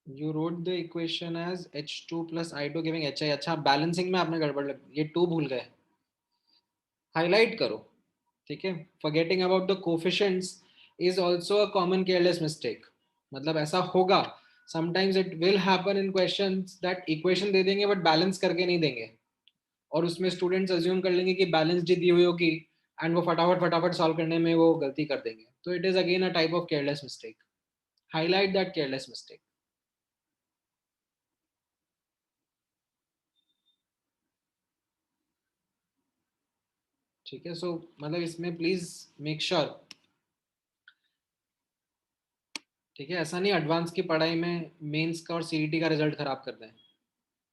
You wrote the equation as H2 plus I2 giving HI। अच्छा, बैलेंसिंग में आपने गड़बड़ लग, ये 2 भूल गए, हाईलाइट करो, ठीक है। Forgetting about the coefficients is also a common careless mistake. मतलब ऐसा होगा, sometimes it will happen in questions that equation दे देंगे बट बैलेंस करके नहीं देंगे, और उसमें स्टूडेंट्स अज्यूम कर लेंगे कि बैलेंस दी दी हुई होगी, एंड वो फटाफट फटाफट सॉल्व करने में वो गलती कर देंगे। तो it is again a type of careless mistake. Highlight that careless mistake, ठीक है। सो मतलब इसमें प्लीज मेक श्योर, ठीक है, ऐसा नहीं एडवांस की पढ़ाई में मेंस का और सीईटी का रिजल्ट खराब कर दें,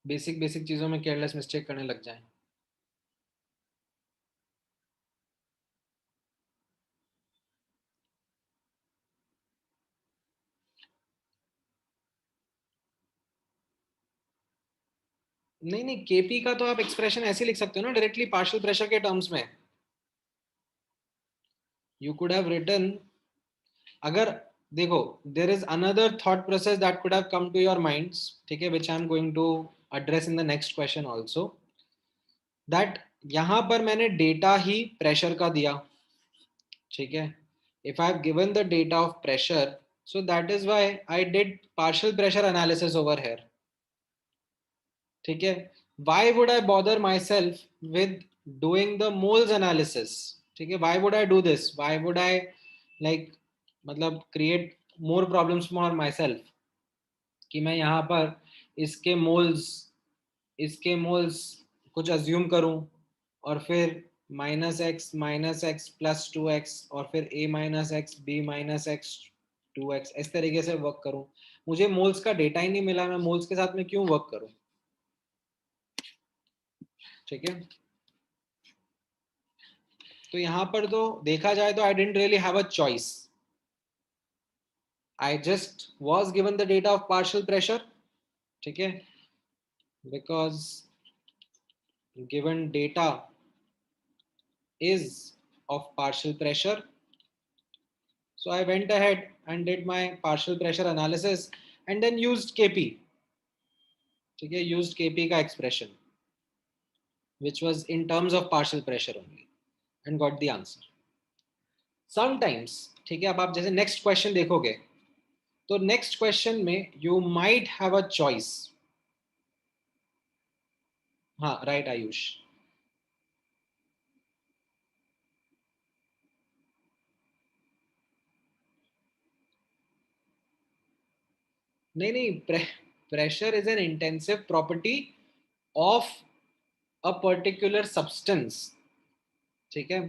बेसिक बेसिक चीजों में केयरलेस मिस्टेक करने लग जाएं। नहीं नहीं, केपी का तो आप एक्सप्रेशन ऐसे लिख सकते हो ना, डायरेक्टली पार्शियल प्रेशर के टर्म्स में। यू कुड हैव रिटन, अगर देखो, there is another thought process that could have come to your minds, ठीक है, which I am going to address in the next question also, that यहां पर मैंने data ही pressure का दिया, ठीक है। If I have given the data of pressure, so that is why I did partial pressure analysis over here, ठीक है। why would I bother myself with doing the moles analysis, ठीक है? why would I do this? why would I like मतलब create more problems for myself, कि मैं यहाँ पर इसके मोल्स इसके मोल्स कुछ अज्यूम करूँ, और फिर -x +2x और फिर a-x b-x 2x इस तरीके से वर्क करूँ। मुझे मोल्स का डेटा ही नहीं मिला, मैं मोल्स के साथ में क्यों वर्क करूँ? ठीक है, तो यहाँ पर तो देखा जाए तो I didn't really have a choice, I just was given the data of partial pressure. ठीक है, because given data is of partial pressure. So I went ahead and did my partial pressure analysis and then used Kp. Okay, used Kp का expression, which was in terms of partial pressure only, and got the answer. Sometimes, ठीक है, अब आप जैसे next question देखोगे, तो next question में you might have a choice. हाँ, right आयुष। नहीं नहीं, pressure is an intensive property of a particular substance. ठीक है,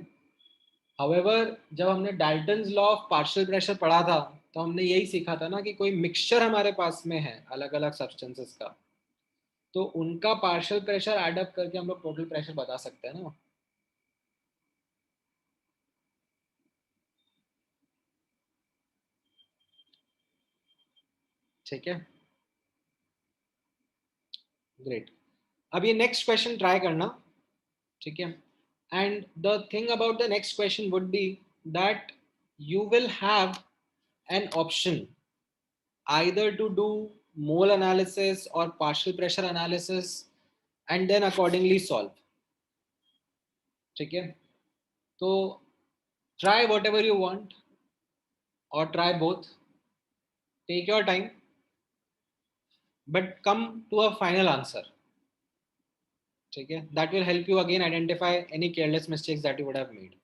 हाउएवर जब हमने Dalton's law of partial pressure पढ़ा था, तो हमने यही सीखा था ना कि कोई मिक्सचर हमारे पास में है अलग अलग सब्सटेंसेस का, तो उनका पार्शियल प्रेशर एड अप करके हम लोग टोटल प्रेशर बता सकते हैं ना। ठीक है, ग्रेट। अब ये नेक्स्ट क्वेश्चन ट्राई करना। ठीक है, and the thing about the next question would be that you will have an option either to do mole analysis or partial pressure analysis and then accordingly solve. ठीक है, तो try whatever you want or try both, take your time, but come to a final answer. ठीक है, that will help you again identify any careless mistakes that you would have made.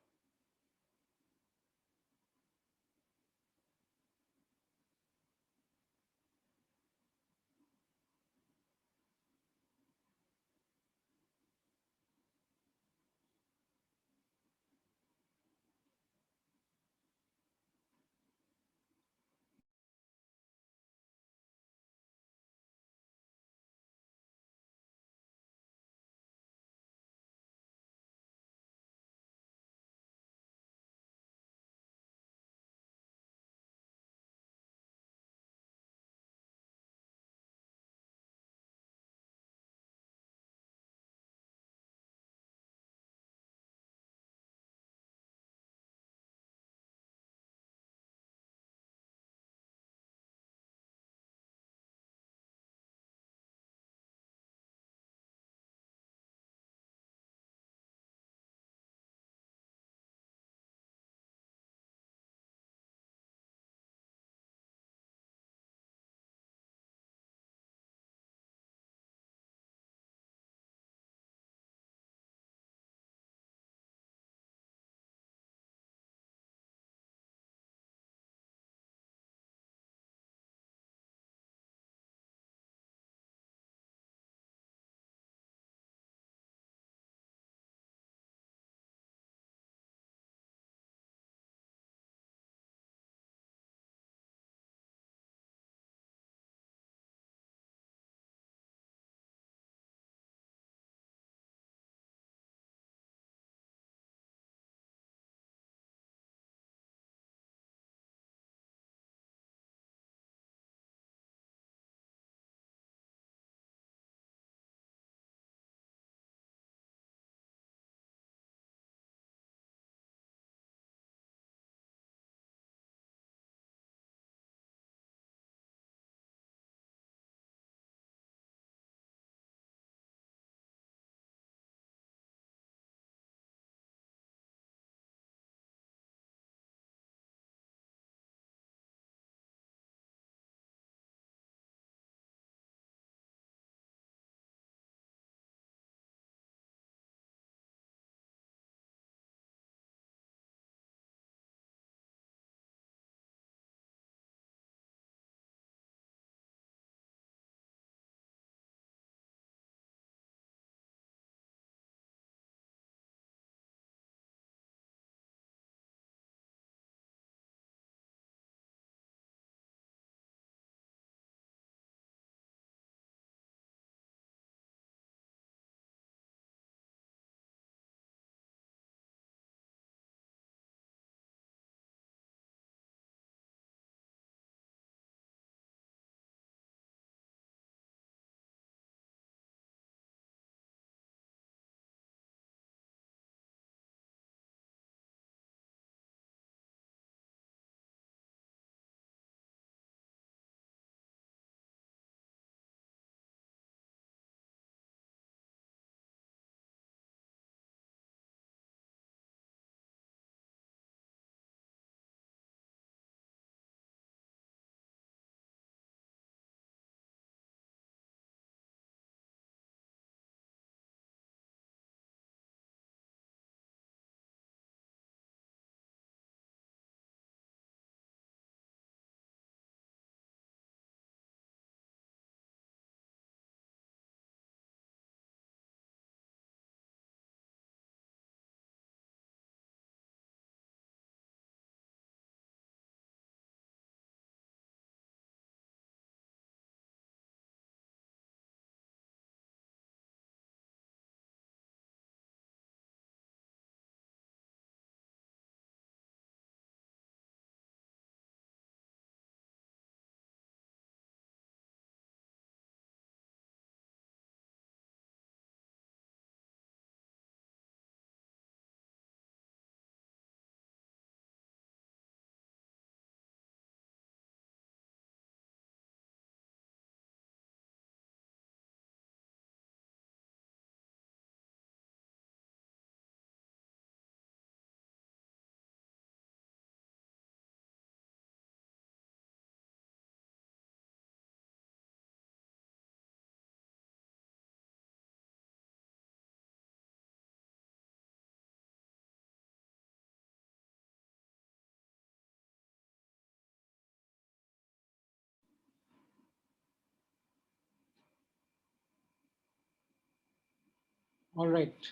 All right,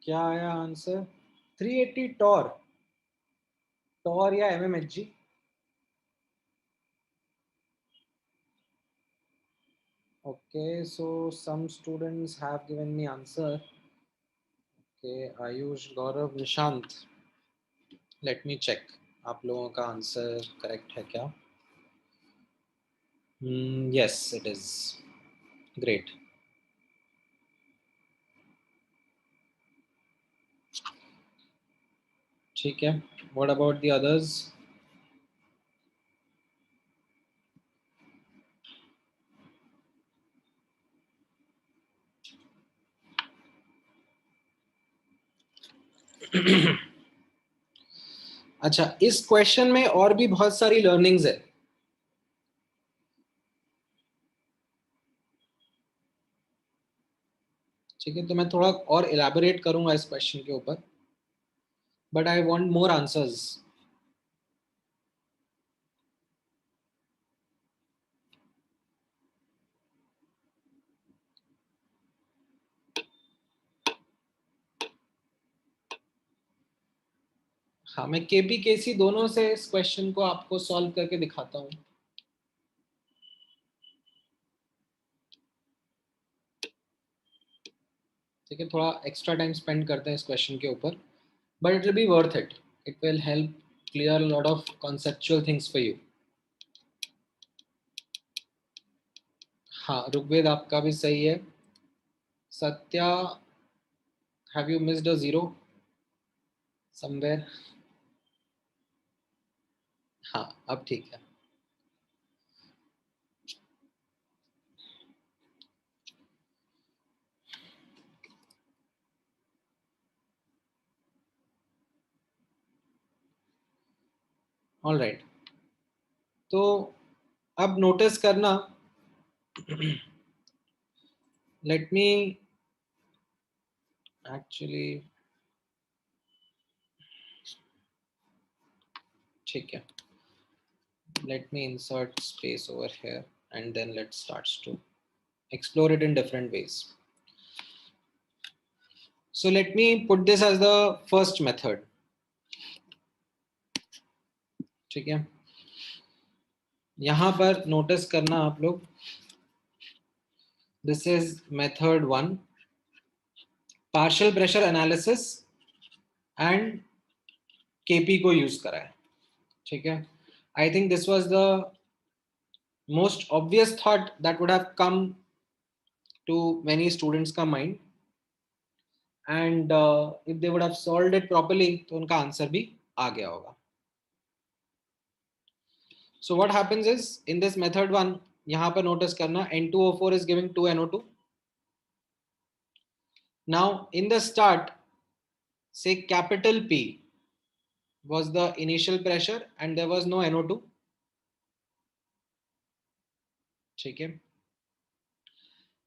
क्या आया answer? 380 Tor, Tor या mmHg? Okay, so some students have given me answer. Okay, Ayush, Gaurav, Nishant. Let me check. आप लोगों का answer correct है क्या? Yes, it is. Great. ठीक है. What about the others? अच्छा, इस क्वेश्चन में और भी बहुत सारी लर्निंग्स है. ठीक है, तो मैं थोड़ा और इलैबोरेट करूंगा इस क्वेश्चन के ऊपर, but I want more answers. हाँ, मैं केपी केसी दोनों से इस क्वेश्चन को आपको सॉल्व करके दिखाता हूँ. ठीक है, थोड़ा एक्स्ट्रा टाइम स्पेंड करते हैं इस क्वेश्चन के ऊपर, but it will be worth it. It will help clear lot of conceptual things for you. हाँ, ऋग्वेद आपका भी सही है. Satya, have you missed a zero somewhere? हाँ, अब ठीक है. ऑल राइट, तो अब नोटिस करना. लेट मी एक्चुअली, ठीक है, let me insert space over here and then let's start to explore it in different ways. So let me put this as the first method. ठीक है, यहां पर notice करना आप लोग, this is method 1, partial pressure analysis and KP को use करा है. ठीक है, I think this was the most obvious thought that would have come to many students का mind, and if they would have solved it properly तो उनका answer भी आ गया होगा. So what happens is in this method 1, यहाँ पर notice करना N2O4 is giving 2NO2. Now in the start, say capital P was the initial pressure and there was no NO2. ठीक है.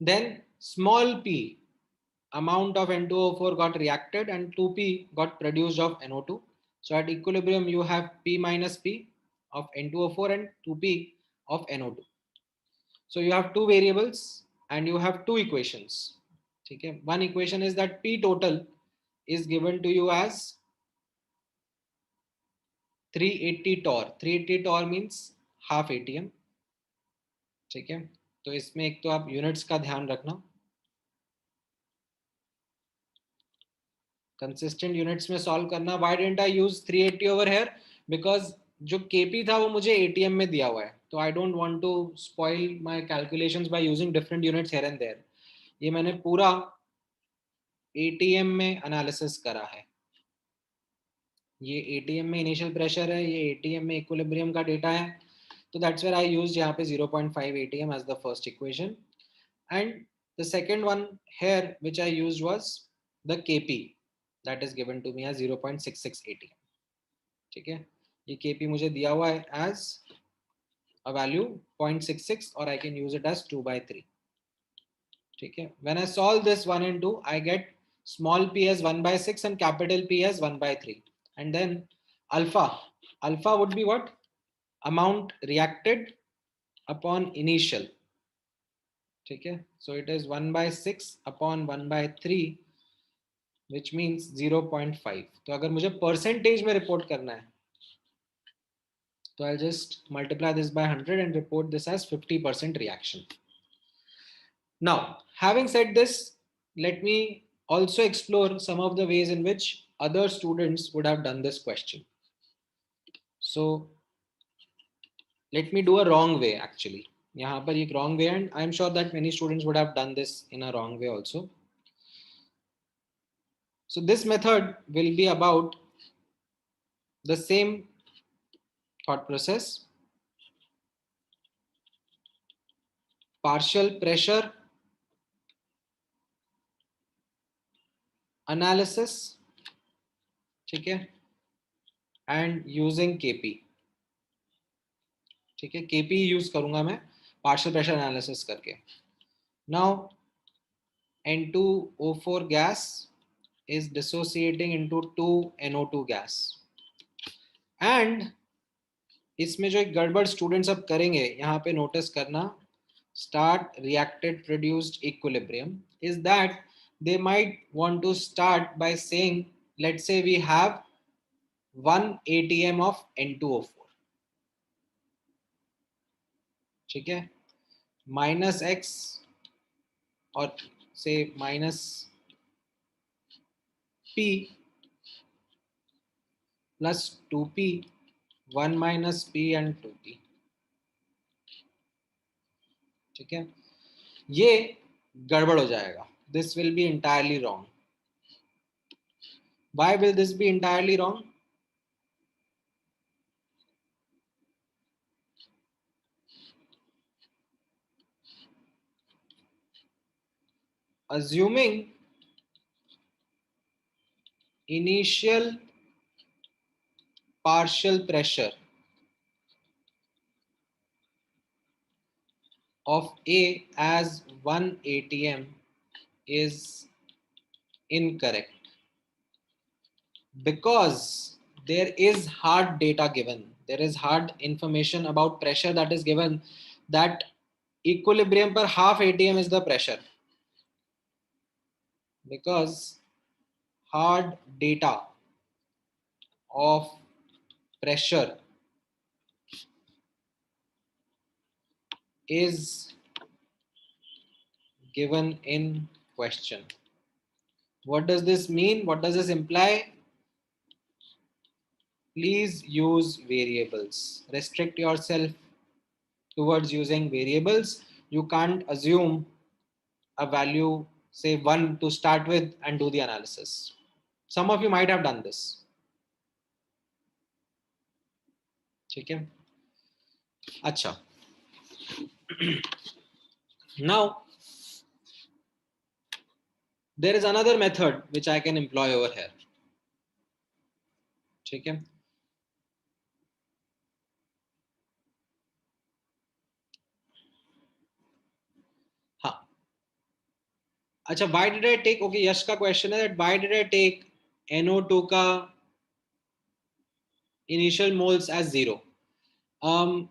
Then small p amount of N2O4 got reacted and 2p got produced of NO2. So at equilibrium you have P minus P of N2O4 and 2p of NO2. So you have two variables and you have two equations. ठीक है, one equation is that P total is given to you as 380 torr. 380 torr means half ATM. ठीक है, तो इसमें एक तो आप units का ध्यान रखना, कंसिस्टेंट यूनिट्स में सॉल्व करना. Why didn't I use 380 over here? Because जो केपी था वो मुझे एटीएम में दिया हुआ है, तो I don't want to spoil my calculations by using different units here and there. ये मैंने पूरा एटीएम में एनालिसिस करा है. ये एटीएम में इनिशियल प्रेशर है, ये एटीएम में इक्विलिब्रियम का डेटा है, तो दैट्स वेयर आई यूज्ड यहाँ पे 0.5 ATM as the first equation, and the second one here which I used was the kp that is given to me as 0.66 atm. ठीक है, ये kp मुझे दिया हुआ है as a value 0.66 और I can use it as 2/3. ठीक है, when I solve this 1 and 2 I get small p as 1/6 and capital P as 1/3, and then alpha would be what? Amount reacted upon initial. ठीक है, so it is 1/6 upon 1/3, which means 0.5. तो अगर मुझे percentage में report करना है तो I'll just multiply this by 100 and report this as 50% reaction. Now, having said this, let me also explore some of the ways in which other students would have done this question. So let me do a wrong way actually. यहाँ पर एक wrong way, and I'm sure that many students would have done this in a wrong way also. So this method will be about the same thought process. Partial pressure analysis, ठीक है, and using Kp, ठीक है, Kp use करूंगा मैं partial pressure analysis करके. Now N2O4 gas is dissociating into 2NO2 gas, and इसमें जो एक गड़बड़ स्टूडेंट्स अब करेंगे यहाँ पे नोटिस करना, start reacted produced equilibrium, is that they might want to start by saying, let's say we have 1 atm of N2O4, ठीक है, minus x और say minus p plus 2p, 1 minus p and 2p, ठीक है, ये गड़बड़ हो जाएगा. This will be entirely wrong. Why will this be entirely wrong? Assuming initial partial pressure of A as 1 atm is incorrect, because there is hard data given, there is hard information about pressure that is given, that equilibrium per half atm is the pressure, because hard data of pressure is given in question. What does this mean? What does this imply? Please use variables. Restrict yourself towards using variables. You can't assume a value, say 1 to start with and do the analysis. Some of you might have done this. ठीक है? अच्छा. Now, there is another method which I can employ over here. ठीक है? हाँ. अच्छा, why did I take, okay, यश का question है that why did I take NO2 का initial moles as 0?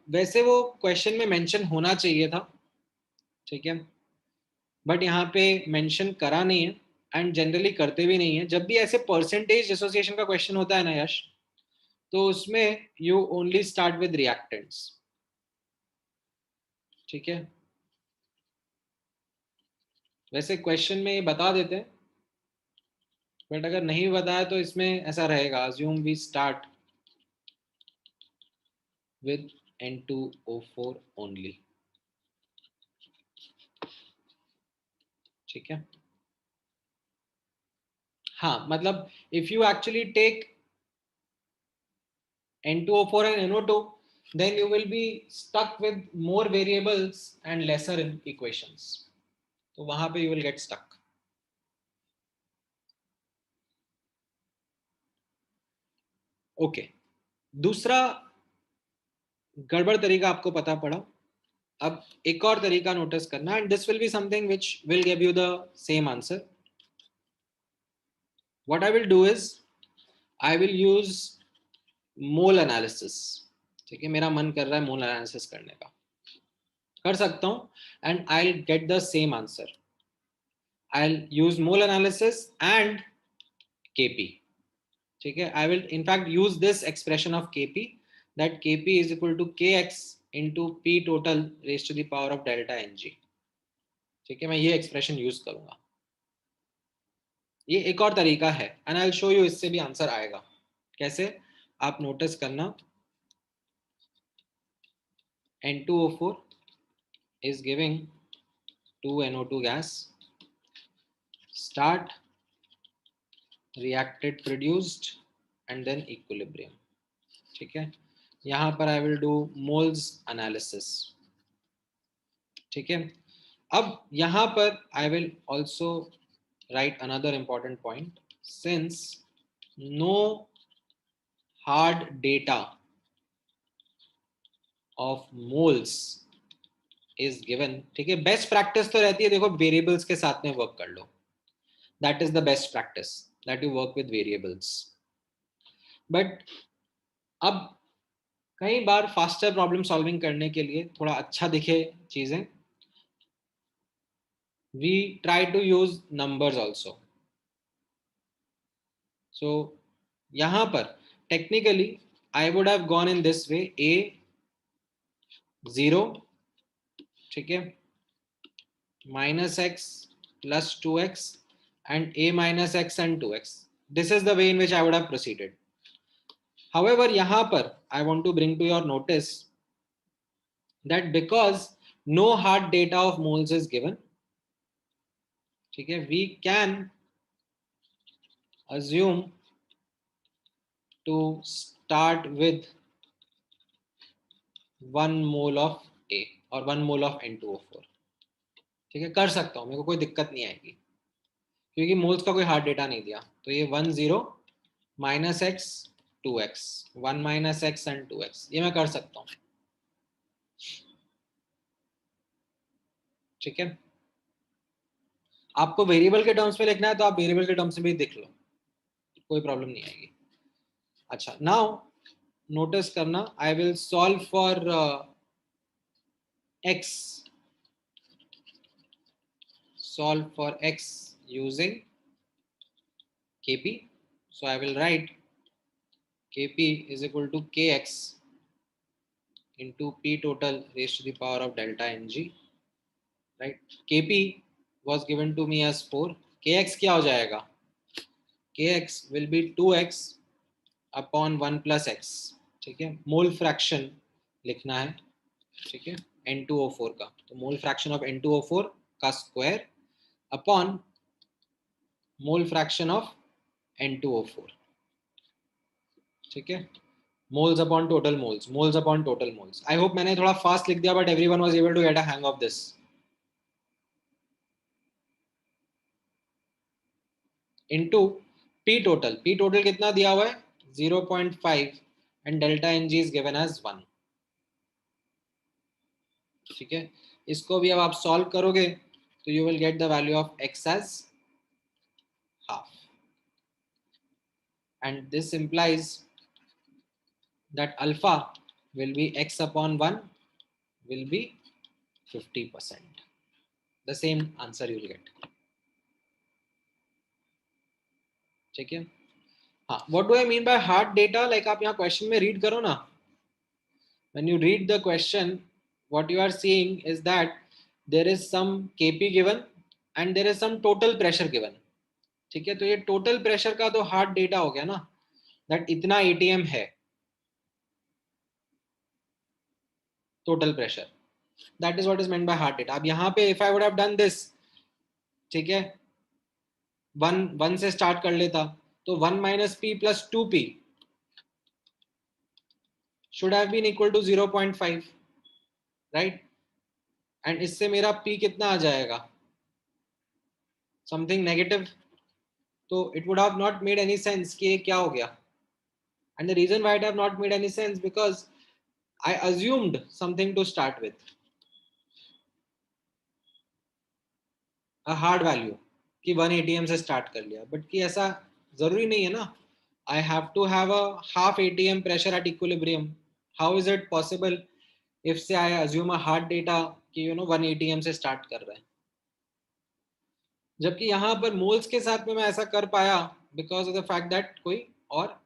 वैसे वो क्वेश्चन में मेंशन होना चाहिए था, ठीक है, बट यहाँ पे मेंशन करा नहीं है, एंड जनरली करते भी नहीं है. जब भी ऐसे परसेंटेज एसोसिएशन का क्वेश्चन होता है ना यश, तो उसमें you only start with reactants, ठीक है. वैसे क्वेश्चन में ये बता देते हैं, बट अगर नहीं बताया तो इसमें ऐसा रहेगा, assume we start with N2O4 only, ठीक है. हाँ, मतलब if you actually take N2O4 and NO2, then you will be stuck with more variables and lesser equations. तो वहां पे you will get stuck. Okay. दूसरा गड़बड़ तरीका आपको पता पड़ा. अब एक और तरीका नोटिस करना, and this will be something which will give you the same answer. What I will do is I will use mole analysis. ठीक है, मेरा मन कर रहा है mole analysis करने का, कर सकता हूं, and I'll get the same answer. I'll use mole analysis and Kp. ठीक है, I will in fact use this expression of Kp, that Kp is equal to Kx into P total raised to the power of delta Ng. ठीक है, मैं ये expression use करूंगा. ये एक और तरीका है and I will show you, इससे भी आंसर आएगा. कैसे, आप नोटिस करना. N2O4 is giving 2NO2 gas. Start, reacted, produced and then equilibrium. ठीक है, यहाँ पर I will do moles analysis. ठीक है, अब यहाँ पर I will also write another important point. Since no hard data of moles is given, ठीक है, बेस्ट प्रैक्टिस तो रहती है, देखो वेरिएबल्स के साथ में वर्क कर लो. That is the best practice, that you work with variables. But अब कई बार फास्टर प्रॉब्लम सॉल्विंग करने के लिए थोड़ा अच्छा दिखे चीजें, we try to use numbers also. So यहाँ पर technically I would have gone in this way, a 0, ठीक है, minus x plus 2x and a minus x and 2x. This is the way in which I would have proceeded. However, यहाँ पर I want to bring to your notice that because no hard data of moles is given, ठीक है, we can assume to start with 1 mole of A और 1 mole of N2O4. ठीक है, कर सकता हूँ, मेरे को कोई दिक्कत नहीं आएगी क्योंकि मोल्स का कोई हार्ड डेटा नहीं दिया. तो ये 1 0 minus x 2x 1 minus x and 2x, ये मैं कर सकता हूँ. ठीक है, आपको वेरिएबल के टर्म्स में लिखना है तो आप वेरिएबल के टर्म्स में भी लिख लो, कोई प्रॉब्लम नहीं आएगी. अच्छा, नाउ नोटिस करना, I will solve for x, solve for x using Kp. So I will write Kp is equal to Kx into P total raised to the power of delta Ng. Right, Kp was given to me as 4. Kx क्या हो जाएगा, Kx will be 2x upon 1 plus x. ठीक है, mole fraction लिखना है. ठीक है, N2O4 का, तो मोल फ्रैक्शन ऑफ N2O4 का square upon mole fraction of N2O4. ठीक है, moles upon total moles, moles upon total moles. I hope मैंने थोड़ा फास्ट लिख दिया but everyone was able to get a hang of this. Into P total, P total कितना दिया हुआ है 0.5 and delta Ng is given as 1. ठीक है, इसको भी अब आप सॉल्व करोगे तो you will get the value of x as half, and this implies that alpha will be x upon 1 will be 50%. The same answer you will get. ठीक है, हाँ, what do I mean by hard data? Like आप यहाँ question में read करो ना. When you read the question, what you are seeing is that there is some Kp given and there is some total pressure given. ठीक है, तो ये total pressure का तो हार्ड डेटा हो गया ना, दैट इतना ATM है total pressure. That is what is meant by hard data. अब यहाँ पे if I would have done this, ठीक है, 1 से स्टार्ट कर लेता तो 1 minus p plus 2p should have been equal to 0.5, right? And इससे मेरा p कितना आ जाएगा, समथिंग नेगेटिव. तो it would have not made any sense कि ये क्या हो गया. And the reason why it have not made any sense because I assumed something to start with, a hard value कि 1 ATM से स्टार्ट कर लिया, बट कि ऐसा जरूरी नहीं है ना. I have to have a half ATM pressure at equilibrium. How is it possible if say I assume a hard data कि 1 ATM से स्टार्ट कर रहे हैं, जबकि यहाँ पर मोल्स के साथ में मैं ऐसा कर पाया because of the fact that कोई और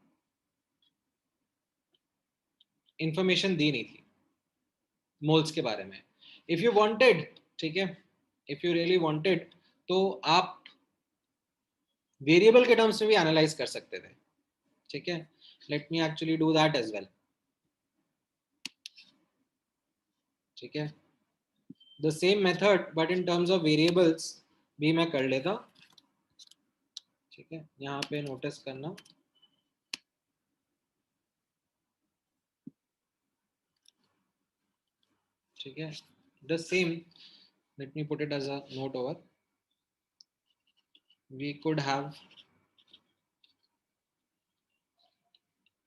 इंफॉर्मेशन दी नहीं थी मोल्स के बारे में. इफ यू वांटेड, ठीक है, इफ यू रियली वांटेड, तो आप वेरिएबल के टर्म्स में भी एनालाइज कर सकते थे. ठीक है, let me actually do that as well. ठीक है, the same method but in terms of variables भी मैं कर लेता. ठीक है, यहाँ पे नोटिस करना, ठीक है, the same, let me put it as a note over. We could have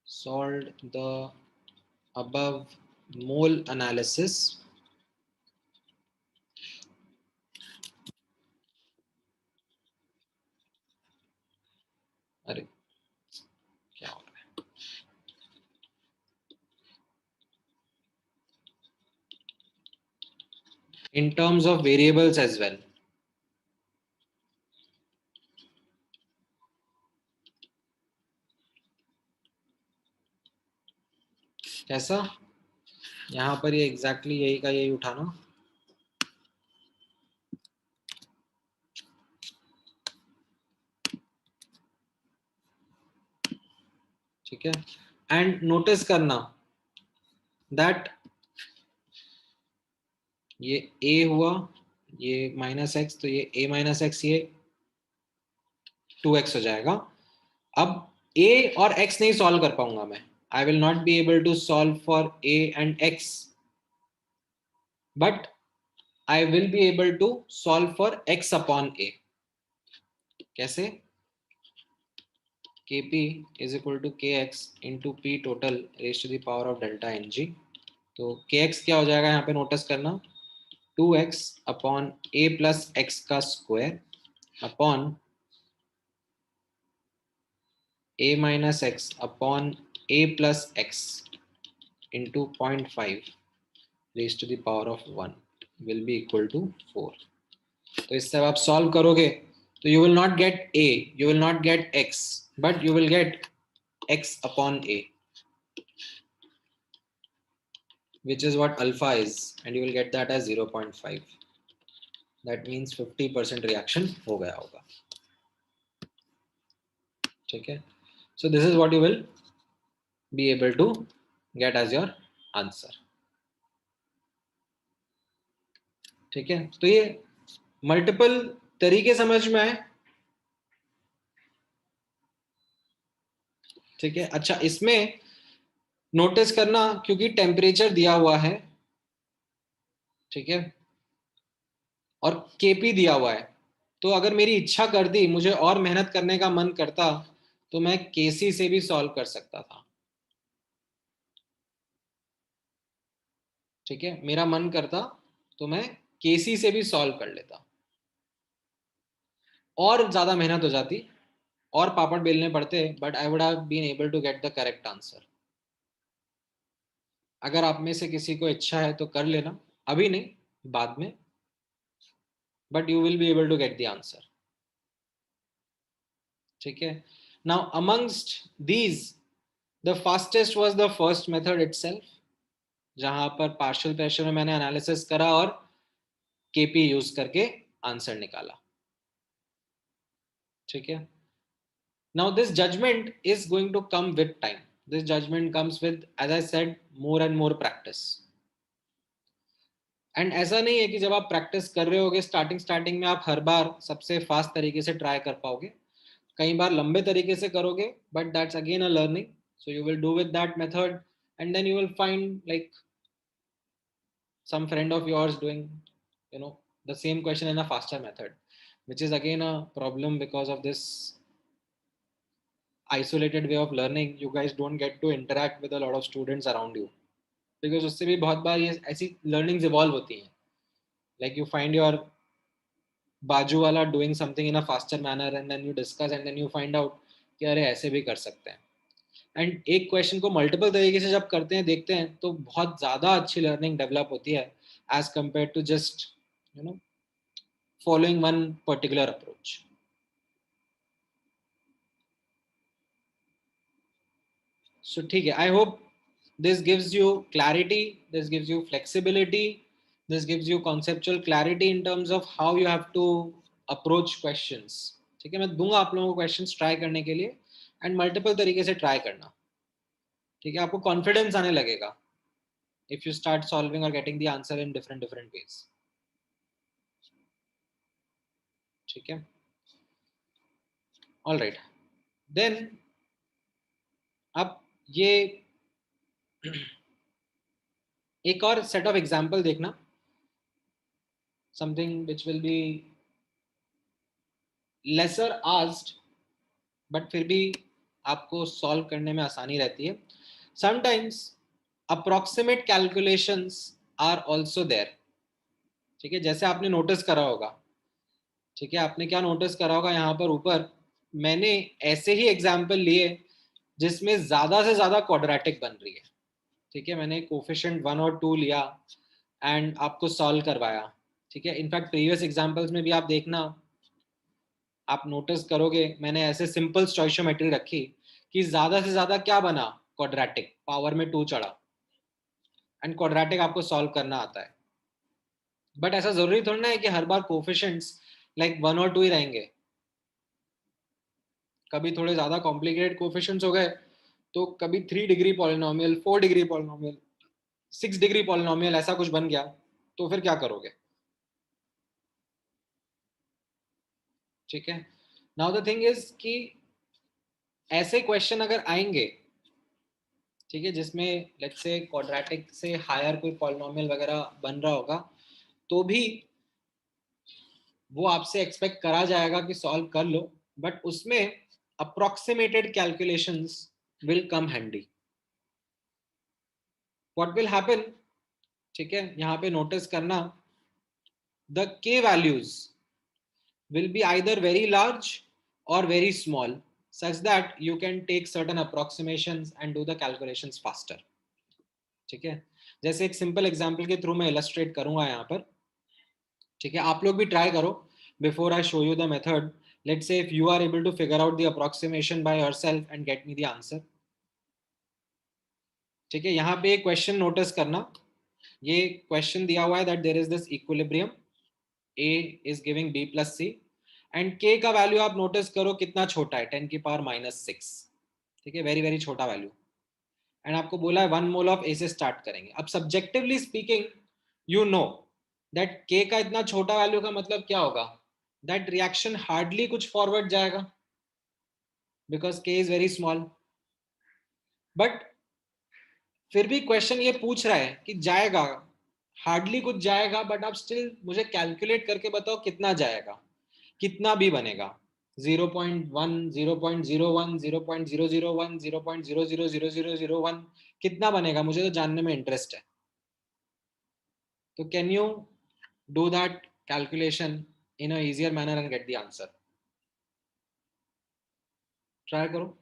solved the above mole analysis अरे क्या हो रहा है, in terms of variables as well. कैसा, यहाँ पर ये एग्जैक्टली यही का यही उठाना. ठीक है, एंड नोटिस करना दैट ये a हुआ, ये -x, तो ये a - x, ये 2x हो जाएगा. अब a और x नहीं सॉल्व कर पाऊंगा मैं. I will not be able to solve for a and x, but I will be able to solve for x upon a. कैसे, kp is equal to kx into p total raised to the power of delta ng. तो kx क्या हो जाएगा यहाँ पे notice करना, 2x upon a plus x का square upon a minus x upon a plus x into 0.5 raised to the power of 1 will be equal to 4. तो इससे अब आप सॉल्व करोगे तो you will not get a, you will not get x, but you will get x upon a, which is what alpha is, and you will get that as 0.5. that means 50% reaction हो गया होगा. ठीक है, so this is what you will be able to get as your answer. ठीक है, तो ये multiple तरीके समझ में आए. ठीक है, अच्छा इसमें नोटिस करना क्योंकि टेम्परेचर दिया हुआ है, ठीक है, और केपी दिया हुआ है, तो अगर मेरी इच्छा करती, मुझे और मेहनत करने का मन करता, तो मैं केसी से भी सॉल्व कर सकता था. ठीक है, मेरा मन करता तो मैं केसी से भी सॉल्व कर लेता. और ज्यादा मेहनत हो जाती और पापड़ बेलने पड़ते, but I would have been able to get the correct answer. अगर आप में से किसी को इच्छा है तो कर लेना, अभी नहीं, बाद में, but you will be able to get the answer. ठीक है, now amongst these the fastest was the first method itself, जहां पर पार्शियल प्रेशर में मैंने एनालिसिस करा और केपी यूज करके आंसर निकाला. ठीक है, now this judgement is going to come with time. This judgement comes with, as I said, more and more practice. And ऐसा नहीं है कि जब आप प्रैक्टिस कर रहे होगे स्टार्टिंग में आप हर बार सबसे फास्ट तरीके से ट्राई कर पाओगे. कई बार लंबे तरीके से करोगे, but that's again a learning. So you will do with that method, and then you will find like some friend of yours doing, the same question in a faster method, which is again a problem because of this isolated way of learning. You guys don't get to interact with a lot of students around you, because उससे भी बहुत बार ये ऐसी learnings evolve होती हैं. Like you find your बाजू वाला doing something in a faster manner, and then you discuss, and then you find out कि अरे ऐसे भी कर सकते हैं. एंड एक क्वेश्चन को मल्टीपल तरीके से जब करते हैं, देखते हैं, तो बहुत ज़्यादा अच्छी लर्निंग डेवलप होती है as compare to just you know following one particular approach. So ठीक है, I hope this gives you clarity, this gives you flexibility, this gives you conceptual clarity in terms of how you have to approach questions. ठीक है, मैं दूंगा आप लोगों को questions try करने के लिए and multiple तरीके से try करना. ठीक है, आपको confidence आने लगेगा if you start solving or getting the answer in different ways. ठीक है, all right, then अब ये एक और set of example देखना, something which will be lesser asked but फिर भी आपको सॉल्व करने में आसानी रहती है. Sometimes approximate calculations are also there. ठीक है, जैसे आपने नोटिस करा होगा. ठीक है, आपने क्या नोटिस करा होगा, यहाँ पर ऊपर मैंने ऐसे ही एग्जाम्पल लिए जिसमें ज्यादा से ज्यादा क्वाड्रेटिक बन रही है. ठीक है, मैंने कोफिशिएंट 1 और 2 लिया एंड आपको सॉल्व करवाया. ठीक है, इनफैक्ट प्रीवियस एग्जाम्पल्स में भी आप देखना, आप नोटिस करोगे मैंने ऐसे सिंपल स्टोइशियोमेट्री रखी कि ज्यादा से ज्यादा क्या बना, क्वाड्रेटिक, पावर में 2 चढ़ा एंड क्वाड्रेटिक आपको सॉल्व करना आता है. बट ऐसा जरूरी थोड़ा ना है कि हर बार कोफिशिएंट्स लाइक 1 और 2 ही रहेंगे. कभी थोड़े ज्यादा कॉम्प्लिकेटेड कोफिशिएंट्स हो गए तो कभी 3 degree polynomial, 4 degree polynomial, 6 degree polynomial ऐसा कुछ बन गया तो फिर क्या करोगे. ठीक है, नाउ द थिंग इज कि ऐसे क्वेश्चन अगर आएंगे, ठीक है, जिसमें लेट्स से क्वाड्रेटिक से हायर कोई पॉलिनोमियल वगैरह बन रहा होगा, तो भी वो आपसे एक्सपेक्ट करा जाएगा कि सॉल्व कर लो, बट उसमें approximated calculations will come handy. What will happen, ठीक है, यहाँ पे नोटिस करना, द के values will be either very large or very small such that you can take certain approximations and do the calculations faster. ठीक है, जैसे एक सिंपल एग्जांपल के थ्रू मैं इलस्ट्रेट करूंगा यहाँ पर. ठीक है, आप लोग भी ट्राई करो. Before I show you the method, let's say if you are able to figure out the approximation by yourself and get me the answer. ठीक है, यहाँ पे एक क्वेश्चन नोटिस करना, ये क्वेश्चन दिया हुआ है that there is this equilibrium, A is giving B plus C and K का वैल्यू आप नोटिस करो कितना छोटा है, 10⁻⁻⁶. ठीक है, वेरी वेरी छोटा वैल्यू. एंड आपको बोला है 1 मोल ऑफ ए से स्टार्ट करेंगे. अब subjectively speaking you know that के का इतना छोटा वैल्यू का मतलब क्या होगा, दैट रिएक्शन हार्डली कुछ फॉरवर्ड जाएगा बिकॉज के इज वेरी स्मॉल. बट फिर भी क्वेश्चन ये पूछ रहा है कि जाएगा, हार्डली कुछ जाएगा, बट आप स्टिल मुझे कैलकुलेट करके बताओ कितना जाएगा, कितना भी बनेगा. 0.1, 0.01, 0.001, 0.000001, कितना बनेगा मुझे तो जानने में इंटरेस्ट है. तो can you do that calculation in a easier manner and gate the answer. Try करो.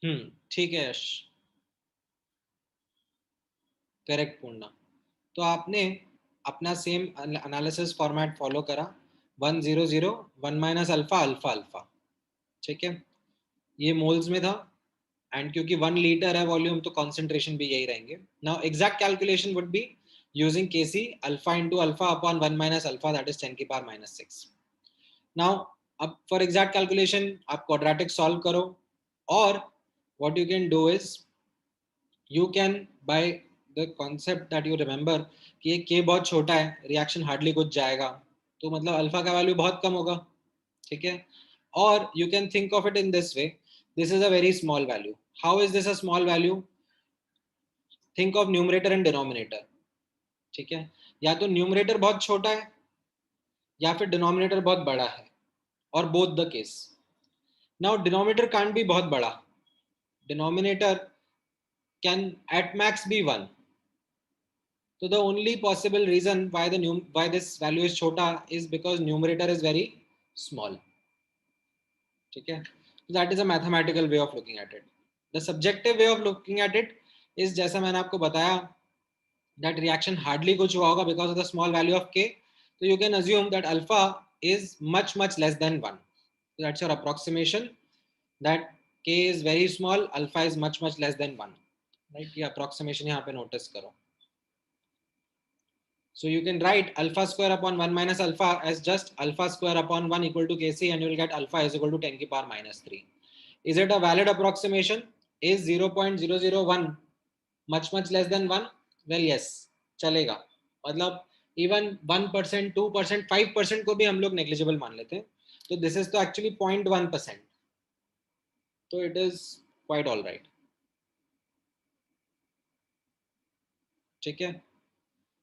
ठीक है यश, करेक्ट पूर्णा। तो आपने अपना सेम एनालिसिस फॉर्मेट फॉलो करा, 1 0 0 1 माइनस अल्फा अल्फा अल्फा, ठीक है, ये मोल्स में था। एंड क्योंकि 1 लीटर है वॉल्यूम तो कॉन्सेंट्रेशन भी यही रहेंगे। Now exact calculation would be using KC alpha into alpha upon 1 minus alpha, that is 10⁻⁻⁶। Now अब फॉर एग्जैक्ट कैलकुलेशन आप क्वाड्रेटिक सॉल्व करो, और what you can do is you can by the concept that you remember कि ये के बहुत छोटा है, रिएक्शन हार्डली कुछ जाएगा, तो मतलब अल्फा का वैल्यू बहुत कम होगा, ठीक है। और you can think of it in this way, this is a very small value. How is this a small value? Think of numerator and denominator, ठीक है। या तो न्यूमरेटर बहुत छोटा है या फिर डिनोमिनेटर बहुत बड़ा है, और both the case. Now denominator can't be बहुत बड़ा, denominator can at max be 1। So the only possible reason why why this value is chota is because numerator is very small. ठीक है, so that is a mathematical way of looking at it. The subjective way of looking at it is जैसा मैंने आपको बताया that reaction hardly कुछ हुआ होगा because of the small value of k. So you can assume that alpha is much less than 1. So that's your approximation that k is very small, alpha is much less than 1. Right? ये approximation यहाँ पे notice करो. So you can write alpha square upon 1 minus alpha as just alpha square upon 1 equal to Kc, and you will get alpha is equal to 10⁻⁻3. Is it a valid approximation? Is 0.001 much less than 1? Well, yes, चलेगा। मतलब even 1%, 2%, 5% को भी हम लोग negligible मान लेते हैं। तो this is तो actually 0.1%. तो it is quite all right. ठीक है,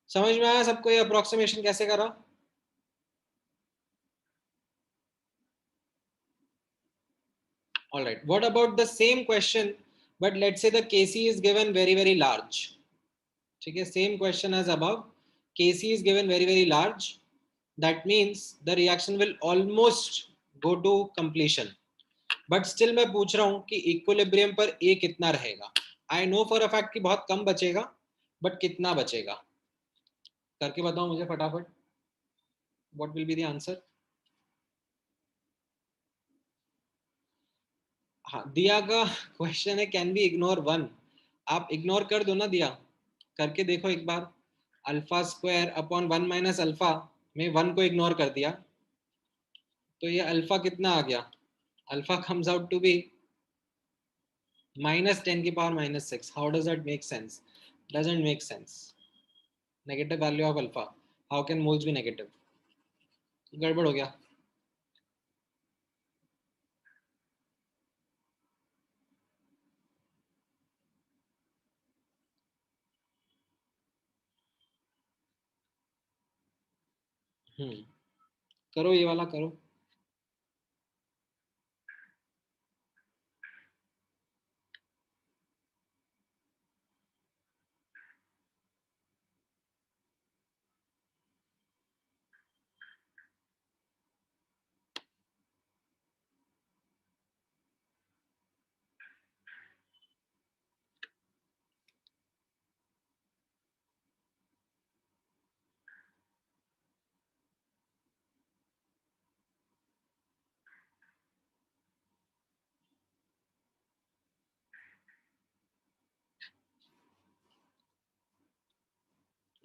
समझ में आया सबको ये approximation कैसे करा? All right. What about the same question, but let's say the Kc is given very large. Okay, same question as above. Kc is given very large. That means the reaction will almost go to completion. But still मैं पूछ रहा हूँ कि equilibrium पर A कितना रहेगा? I know for a fact कि बहुत कम बचेगा, but कितना बचेगा? करके बताओ मुझे फटाफट. What will be the answer? हाँ, दिया का क्वेश्चन है कैन बी इग्नोर 1. आप इग्नोर कर दो ना दिया, करके देखो एक बार. Alpha square upon 1 minus alpha में 1 को इग्नोर कर दिया, तो ये अल्फा कितना आ गया? Alpha comes out to be -10⁻⁻⁶. How does that make sense? Doesn't make sense. Negative value of alpha, how can moles be negative? गड़बड़ हो गया. करो ये वाला करो.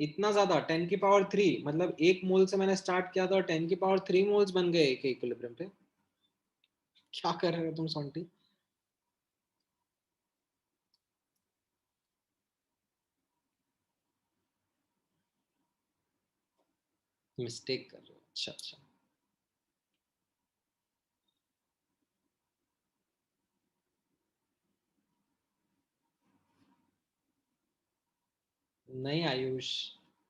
इतना ज्यादा 10⁻³ मतलब 1 मोल से मैंने स्टार्ट किया था और 10⁻³ मोल्स बन गए एक इक्विलिब्रियम पे. क्या कर रहे हो तुम सोंटी? मिस्टेक कर रहे हो? अच्छा. नहीं आयुष,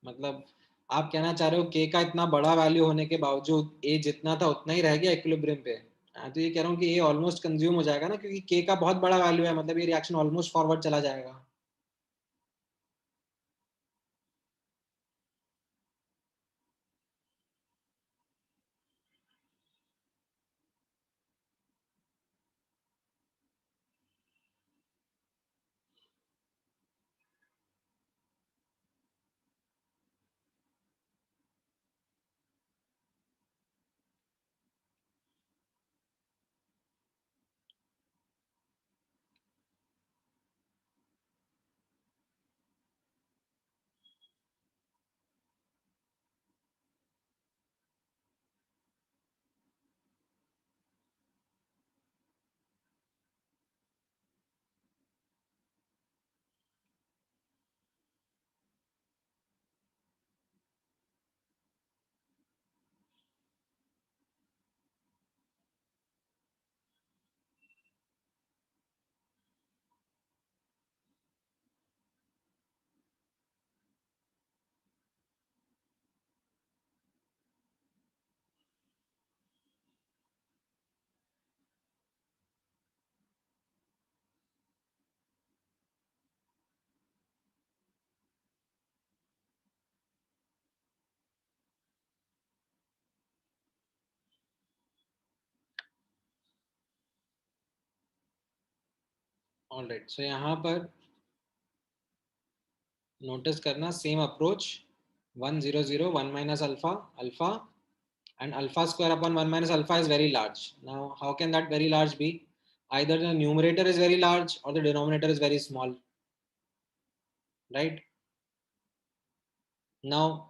मतलब आप कहना चाह रहे हो के का इतना बड़ा वैल्यू होने के बावजूद ए जितना था उतना ही रह गया इक्विलिब्रियम पे. हाँ, तो ये कह रहा हूँ कि ए ऑलमोस्ट कंज्यूम हो जाएगा ना, क्योंकि के का बहुत बड़ा वैल्यू है, मतलब ये रिएक्शन ऑलमोस्ट फॉरवर्ड चला जाएगा. ऑलराइट, सो यहाँ पर नोटिस करना same approach 1 0 0 1 minus alpha alpha and alpha square upon 1 minus alpha is very large. Now how can that very large be? Either the numerator is very large or the denominator is very small, right? Now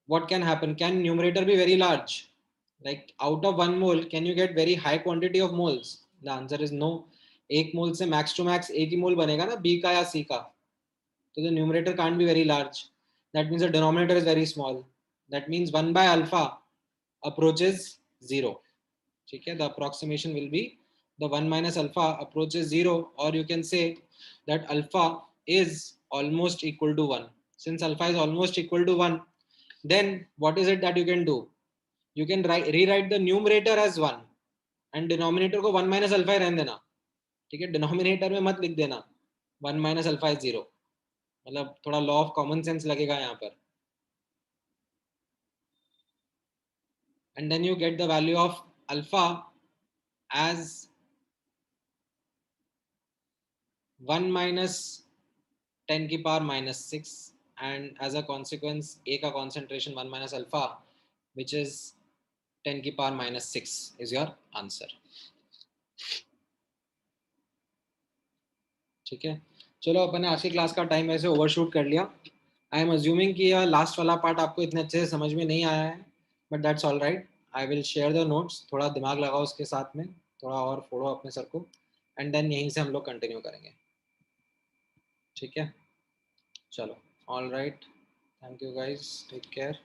what can happen? Can numerator be very large? Like out of 1 mole can you get very high quantity of moles? The answer is no. एक मोल से max to max एक ही मोल बनेगा ना, B का या सी का. So the numerator can't be very large. That means the denominator is very small. That means 1 by alpha approaches 0. Okay? The approximation will be the 1 minus alpha approaches 0, or you can say that alpha is almost equal to 1. Since alpha is almost equal to 1, then what is it that you can do? You can rewrite the numerator as 1 and denominator को 1 minus alpha ही रहने देना. ठीक है, denominator में मत लिख देना 1 minus alpha is 0. मतलब थोड़ा लॉ ऑफ कॉमन सेंस लगेगा यहाँ पर. And then you get the value of alpha as 1 minus 10 की power minus 6, and as a consequence A का concentration 1 minus alpha which is 10 की power minus 6 is your answer. ठीक है, चलो अपन ने आज की क्लास का टाइम ऐसे ओवरशूट कर लिया. आई एम अज्यूमिंग कि यह लास्ट वाला पार्ट आपको इतने अच्छे से समझ में नहीं आया है, but that's all right. I will share the notes, थोड़ा दिमाग लगाओ उसके साथ में, थोड़ा और फोड़ो अपने सर को, एंड देन यहीं से हम लोग कंटिन्यू करेंगे. ठीक है, चलो, all right, thank you guys, take care.